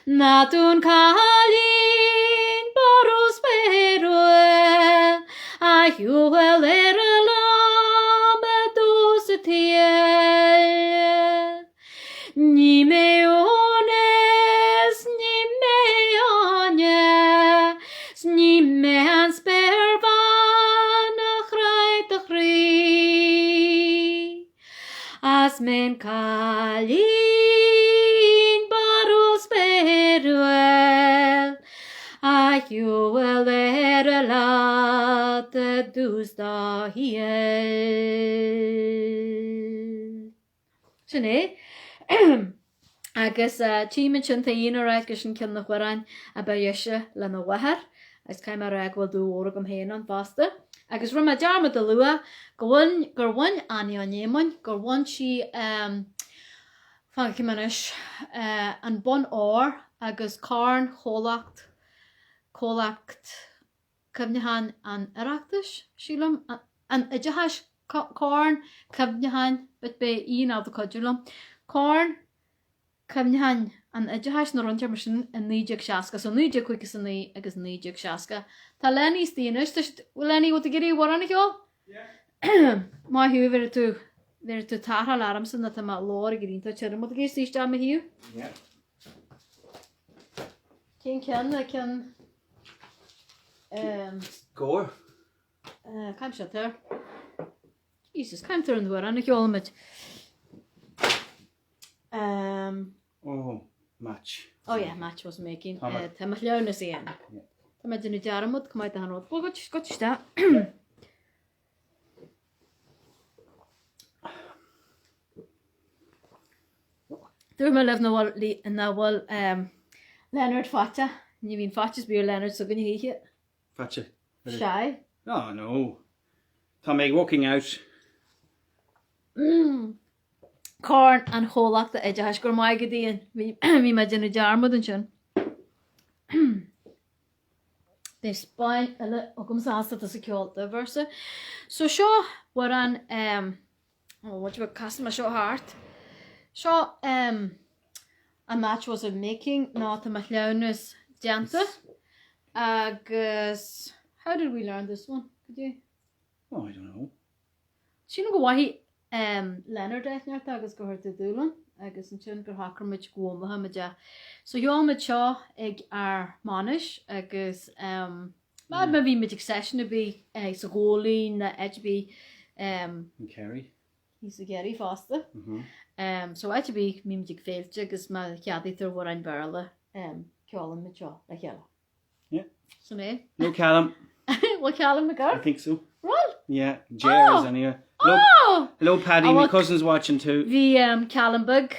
Na tún cálín ború sperúil, a hiúil a lám a dús a tiel. Ní mé ónes, ní mé ánne, ní mé an sperba nach raid a chrí. As men cálín ború sperúil, a hiúil a lát a dús da hiel. Sinné? Agus tíman sin ta íon raid gus sin cin na chuireann a beise le na wahar, agus caiim a raig bhil dú óra gom héan an basta. Agus rum a dearmad a lua, gur bhain aníonéman, gur bhain si fan cimanis an bon áir agus Chorn cholacht cymnehan an Oireachtas sílam an idehas Chorn cymnehan bit be un av codulum Chorn cymnehan an idehas na runtear mar sin an 9 so 9 cuigus an ní agus 9 seasca. Tá Lenny stíanais, Lenny wat a geirí war anna ceol? Má hiú ver tú tarha larm san na tá má lór a gírínta tjera mod a géir sísta me hiú? Cén cean a cean Góir? Caim se tar. Jesus, caim tar an dhuar anna ceol mit. Oh, match. Oh yeah, match was making. Tá ma learna sían. Tá ma dynnu dearmod, cymaid a hanod. Bo, got sta. Dwi'n mynd lef na wal Leonard Fata. Ni fi'n Fatas byr Leonard so gynnu hi. Fatcha? Shy? Oh, no. Tá meg walking out. Chorn an cholacht a edge has gur mai gydíon. Mi ma dynnu dearmod yn sin. They spine a little ogum sasta to secure the versa. So sure what an what you customer show heart. Sure a match was a making not a macleunus janta. Agus how did we learn this one? Could you? Oh, I don't know. She go why Leonard Ethner agus go hurt to dúlan agus an tún gur hacar mit goma ha meja. So yo mit seo ag ar manish agus ma vi mit session to be scoile na HB Kerry. He's a Gary Foster. So I to be mi mit feilte agus ma ceadi tar war ein barle ceolm mit seo le cheala. Yeah. So me? No Callum. What Callum I McGar? think so. Right. Yeah, Jerry's anyway. Hello Paddy, my cousin's watching too. Vi Callum Bug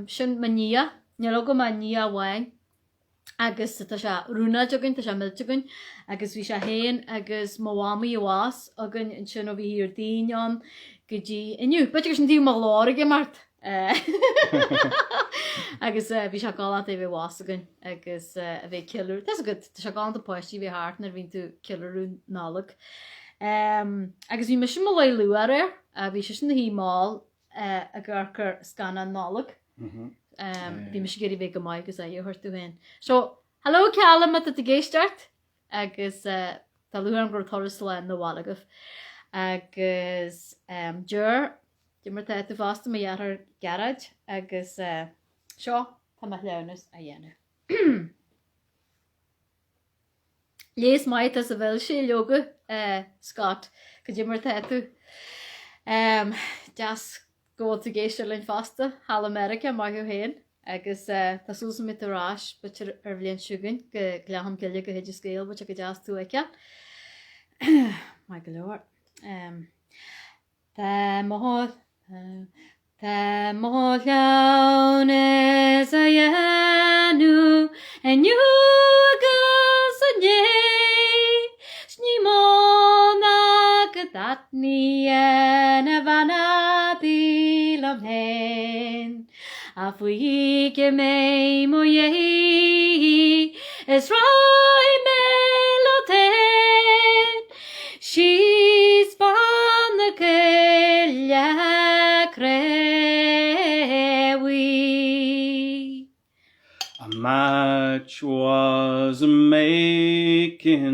sin mania, nilogo mania wain. Agus tá se rúna jogan tá se miltegan agus bhí se héin agus mhámi was agan in sin ó bhí hir daon gotí inniu, bet gur sin tí má láige mart. Agus bhí se gála é bh was agan agus a bheith killer. That's good. Tá se gála poisttí bhí hart nar vín tú killerún nálag. Agus bhí me sin má lei luar a bhí se sin na hí má a ggurcur scanna nálag. Bhí me géirí bheith go maiid agus a dheartú hain. So, hello Callum at the géisteart agus tá luar an gur thoras le na bhálagah. Agus dúr, dí mar tú fásta ma dhearthar garage agus seo tá ma leannas a dhéanú. Lés maith as a bhfuil sé leoga Scott go dí mar tú deas go to géistear lein fásta Hall America má go héin agus tá súsa mit arás butir ar bhléon siúgan go leaham giile go héidir scéal bute go deas tú aice. Má go leir. Tá máth The more down is a yanu, and you agus a ye, snimona gadatni and a vanadi lamhen. Af we give me mo ye, is right meloten. She's from the Killa Crewi. A match was making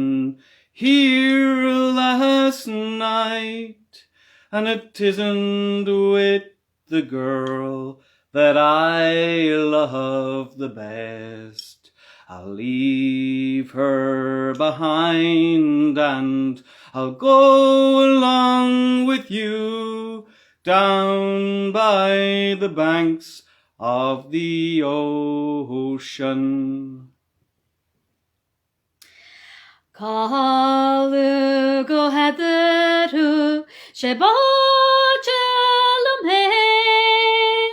here last night, and it isn't with the girl that I love the best. I'll leave her behind and I'll go along with you down by the banks of the ocean. Calu go hetheru shebogelum hen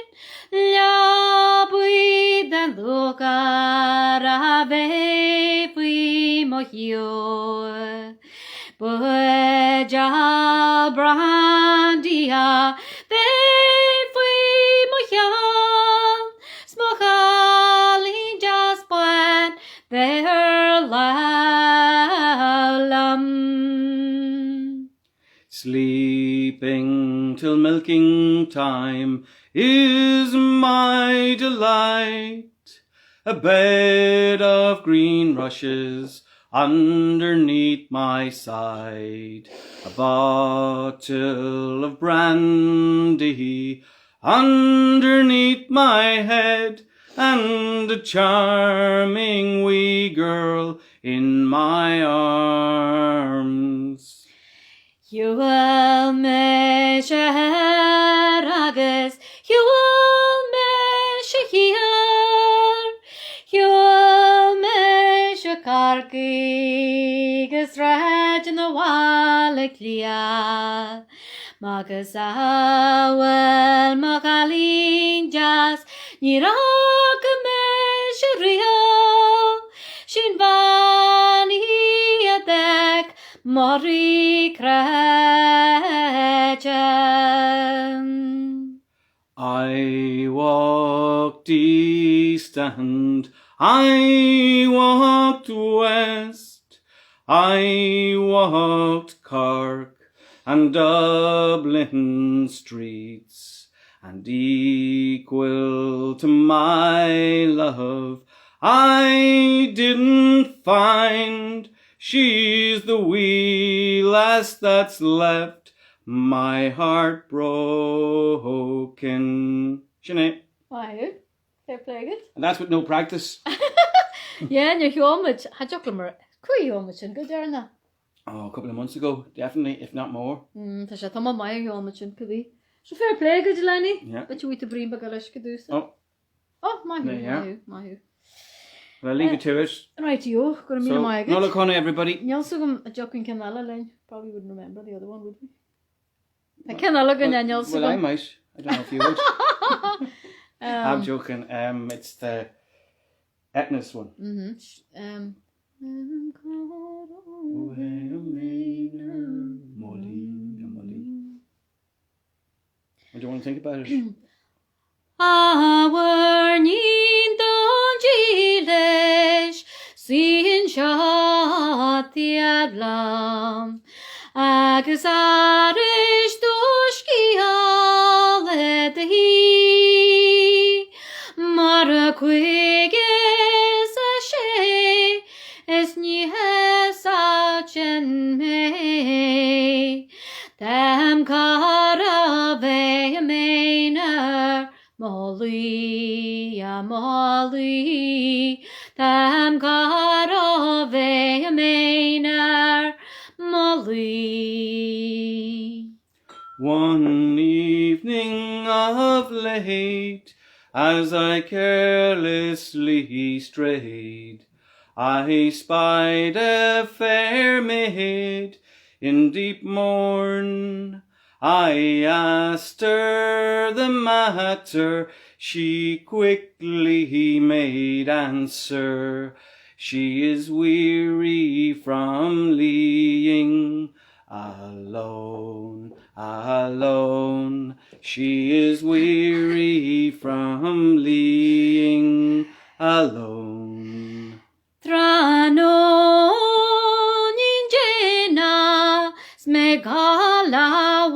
labui den lugar ave fui mohio Buja brandia ve fui mohio smokalin just plan their lalam. Sleeping till milking time is my delight. A bed of green rushes underneath my side, a bottle of brandy underneath my head, and a charming wee girl in my arms. You will measure agus, you will measure here, you will measure cargi, gus raj in the wall clear. Magus awel magalin jas, nirag measure real, shin vani adek, mori krajan. I walked east and I walked west, I walked Cork and Dublin streets, and equal to my love I didn't find. She's the wee lass that's left my heart broken. Sinead. Wow, fair play good. And that's with no practice. Yeah, and you're humid. Had you come quite humid and good there now. Oh, a couple of months ago, definitely, if not more. Tasha tama mai humid and could be. So fair play good, Lenny. Yeah. But you wait to bring back a lush could do so. Oh. Oh, my Yeah. who. Well, I'll leave it to it. Right, you. Gonna meet So, my no look on everybody. You also a joke in Canala line. Probably wouldn't remember the other one, would we? I can't look in any else. Well, I might. I don't know if you would. I'm joking. It's the Etna's one. What do you want to think about it? Our nin don gilesh sin shati adlam agus arish dushki aletahi mara quiges a she es ni hesachen me tam karave mainer Molly, tam karove mainer Molly. One evening of late, as I carelessly strayed, I spied a fair maid in deep morn, I asked her the matter, she quickly made answer. She is weary from leaing alone, alone. She is weary from leaing alone. Trano ninjena smegala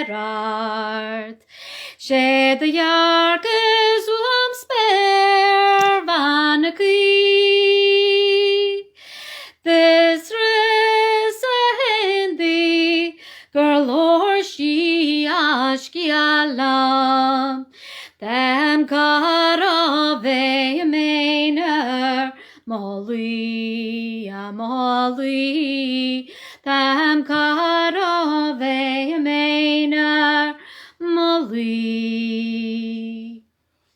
walkerart. She the yarkes spare vanity. This res hindi girl or she ashkialam. Them carave mainer Molly, Molly. Them carave mainer Molly.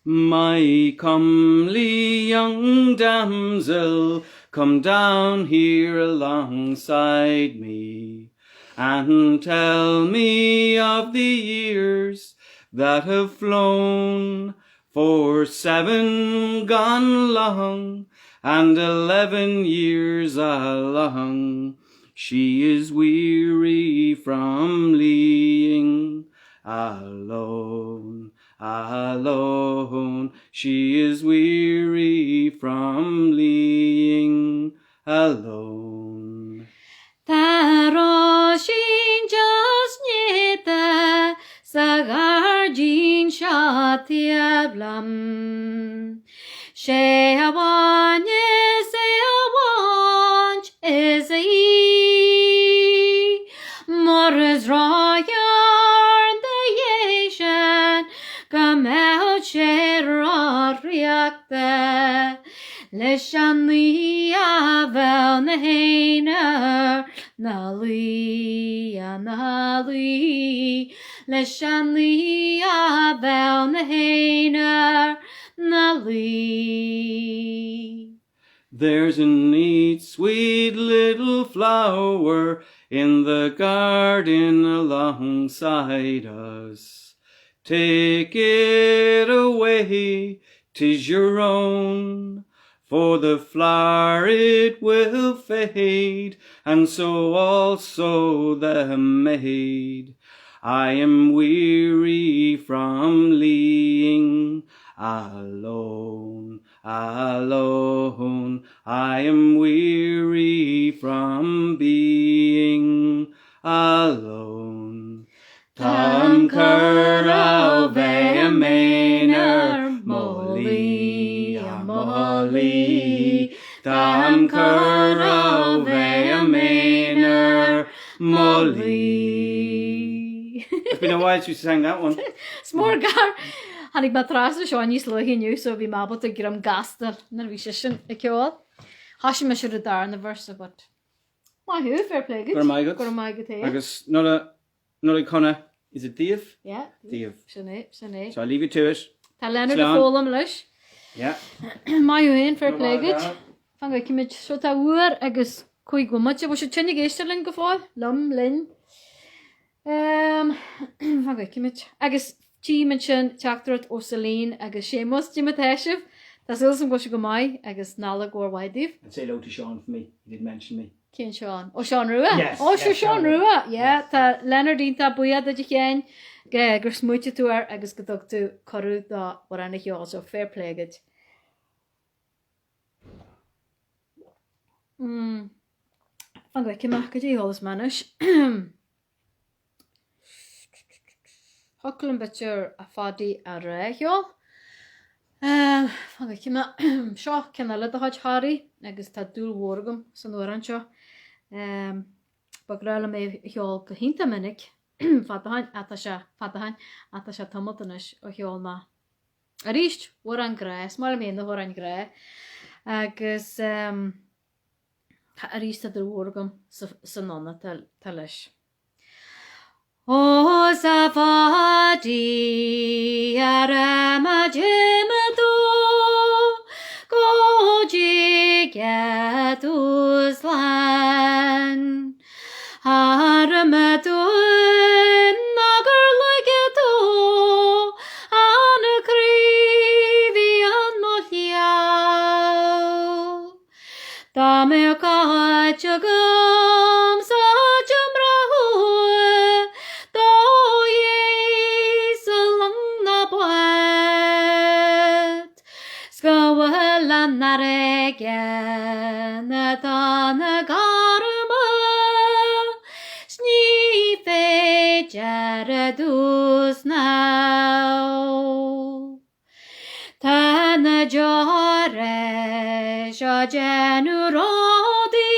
My comely young damsel, come down here alongside me, and tell me of the years that have flown, for 7 gone long, and 11 years along. She is weary from leaing alone, alone. She is weary from leaing alone. Taroshin just nita sagarjin shatiablam. She awanye se awanch is a Morris royar the Asian come out share Oireachtas. Leshani avel neheiner nali anali. Leshani avel neheiner nali. There's a neat, sweet little flower in the garden alongside us. Take it away, 'tis your own. For the flower it will fade, and so also the maid. I am weary from leaing alone, alone. I am weary from being alone. Tam curl ve mainer molly, molly. Tam curl ve mainer molly. It's been a while since we sang that one. Smorgar. Hannig ma tras a seán níos loigh inniu, so bhí mabalt a gram gastal na bhí sin a ceáil. Hasisi me siúd a dar na versa, but má hiú fair play good. Gur maigad. Gur maigad é. Agus not a conna. Is it Dave? Yeah. Dave. Sinné, sinné. So I'll leave you to it. Tá Leonard a Slán. fólam leis. Yeah. Má hiú hain fair Gur play good. maigad. Fan go cimid so tá uair agus chuig go mute, bo se tinnig éistelinn go fáil, lum, lin. Fan go cimid. Agus tíman sin teachtarat ó Salín agus sémas tíma teisih. Tá sulsam go se go mai agus nála go waidíh. And say hello to Sean for me. He did mention me. Cén Seán? Ó Seán Rua? Yes, Ó yes, Seán Seán Rua. Yeah, tá Leonard tá buiad a chéin gur smúte tú ar agus go dog tú choú dá war anna cheá, so fair play good. Fan go cimach go dtí hólas manis. Hoculm bitir a fadí a réithio. Fan go cimach seo cinna le a haid háí agus tá dúl mhórgam san uair anseo. Ba grála mé cheol go hinnta minic fatahain ata se tomatais ó cheol má. A ríist war an gré, smáil mé na war an gré agus a ríist a dúl mhórgam san nonna tal leis. O safadi arama jemadu goji gatus lan aramadu gom sa chumrahu do ye salang na poet scoile na rege na dana garma sní fé jaradus now Tana jore shajanu rodi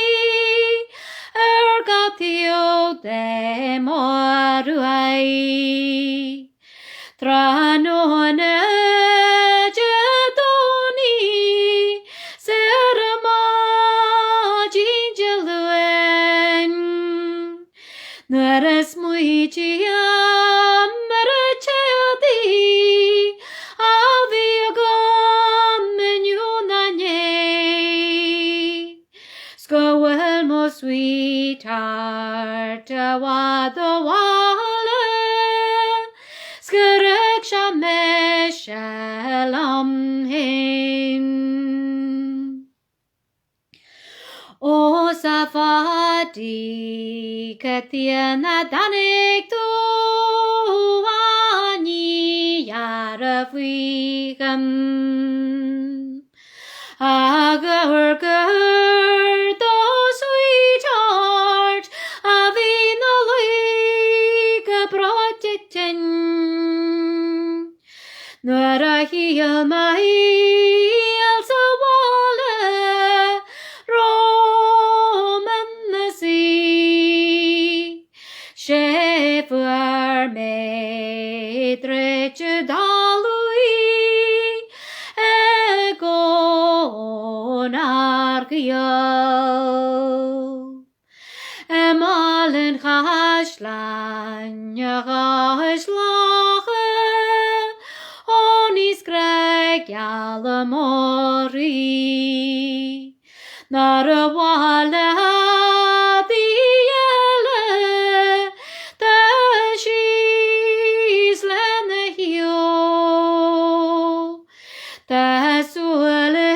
ergatio de moruai tranone jedoni serma jinjeluen naras muichiam merachedi Scoile mo sweetheart wada wala Scarek sha meshalam hin O safadi katiana danik tu ani yarafigam Agar do sweetheart avina like a protection Nara hiya mai elsa wala Roman the sea Shefer me treche dalui Emalen chaslan chaslache Onis greg alamori Narawala diele Tashis lenehio Tasuele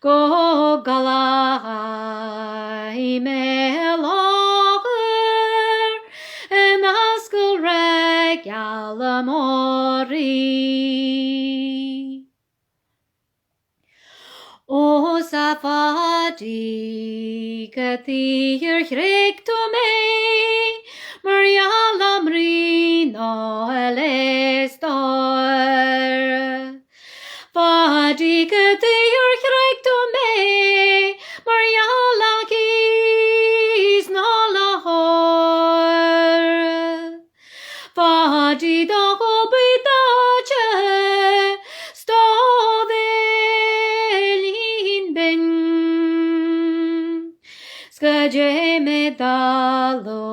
Go galai me lager en askel reg alamori O safadi kathir hrek to me Maria lamri no elestor Fadi kathir hrek to me Maria lakis no lahor Fadi da hobitache sto delin ben Skaje me dalo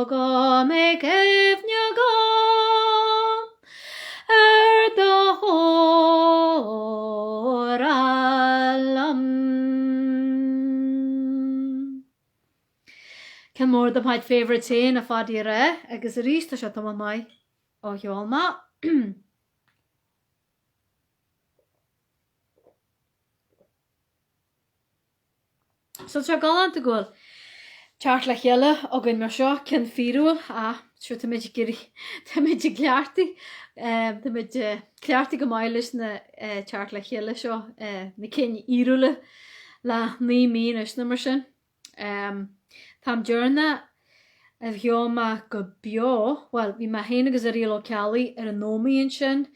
go me kevnya go Can more the my favorite saying a fadi re agus a rista shot on my oh yolma So tra galant go Chart le chéile agin mar seo cin fiú a siú tamid gurí tamid gliartí tamid cleartí go maiiles na chart le chéile seo na cin íúile le ní mí is na mar sin. Tam dearna a bheoma go bio, well, bhí ma héana agus a riolo cealaí ar an nómaíonn sin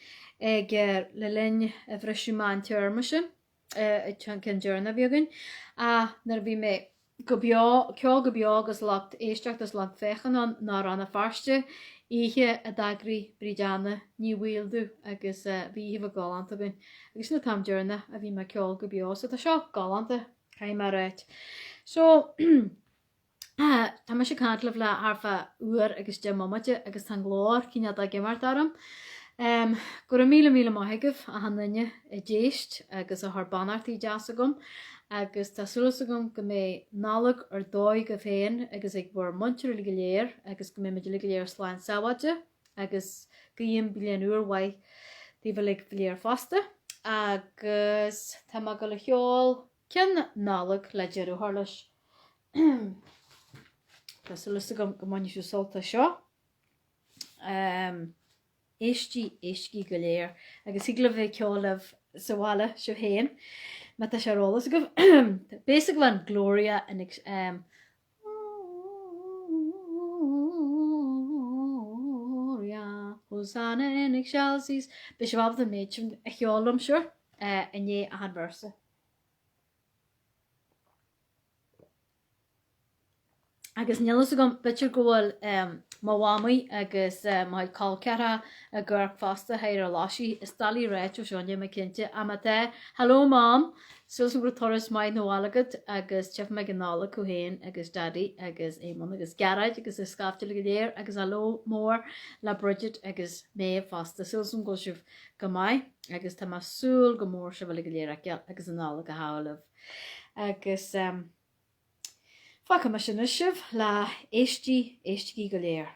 ag le linn a bhreisiú Múinteoir mar sin cin dearna bheagin a nar bhí mé go bio ceol go bio agus lecht éisteach as lecht fechan an ná anna farste ihe a dagri brideanna ní bhíaldú agus bhí híh gáanta bin. Agus na tam dearna a bhí me ceol go bio, so tá seo gáanta caiim mar réit. So tá me se cantlah le harfa uair agus de mamate agus tan glór cíine a gimart arm. Gur a míle maithigah a hanine I déist agus a th banartaí deasa gom agus tásúlas gom go mé nálag ar dóid go féin agus ag bhar muinteoir le go léir agus go mé me le go léir sláin sahaide agus gíon blian uair dí bhfuil bléir fasta agus tá má go le cheol cin nálag le dearú hálas. Tás lusa go maiú solta seo. Éistí go léir agus igla bheith ceolah sa bhile seo héin me tá sé rólas go bésa bhain Gloria in Hosanna in excelsis be se bhab a méid a cheolalamm seo inné a hadversa. Agus nílas a go bitir gohfuil máhamuí agus maid cáilceatha a ggurach fasta héir a láisií is dalí réit ó seoine me cinnte a de hello mám, sus an grotoras maid nóálagad agus teaf me gnála chuhéin agus daddy agus éman agus garaid agus is scafte le léir agus hello mór le Bridget agus mé fasta sus an go sibh go mai agus tá súl go mór se bhfuil go léir agus an nála go hálah agus Facha me sin isibh le éistí go léir.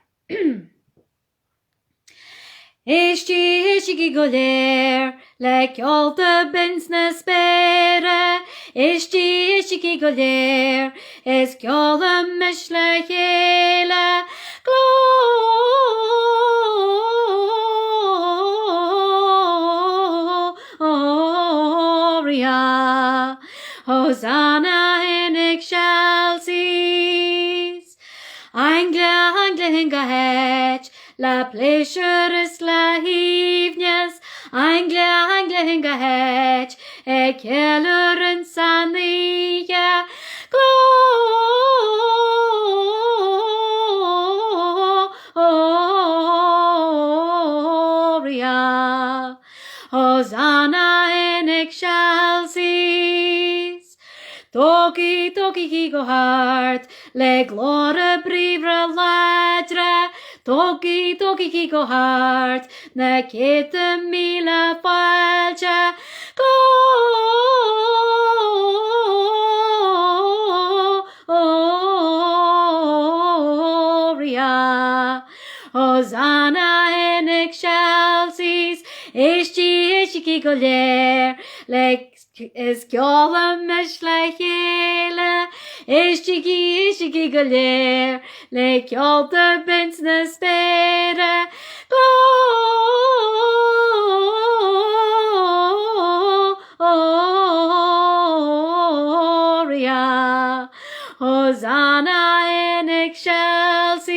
Éistí go léir le ceolta bins na spéire. Éistí go léir is ceola mis le chéile. Gloria, Hosanna in excelsis. Anglia go het, la pleasure is la hívnes. Anglia go het, keller in sannia. Gloria, Hosanna in excelsis. Toki go hart, le glóra bríomhra ládra. Toki go hart, na céta míle fáilte. Gloria, Hosanna in excelsis. Éistí go léir, le is ceola mis le chéile. Éistí go léir, le ceolta bins na spéire. Gloria, Hosanna in excelsis.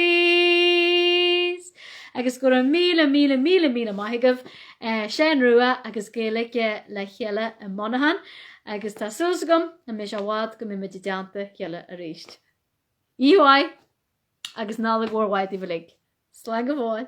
Agus go míle maithigh Chorn Rua agus géalaige le cheile in Monaghan agus tá suas gom na mé se bhád go mé me deanta cheile a ríist. Íhaid agus nála ghórhaid i bhfuil. Slán go bháid.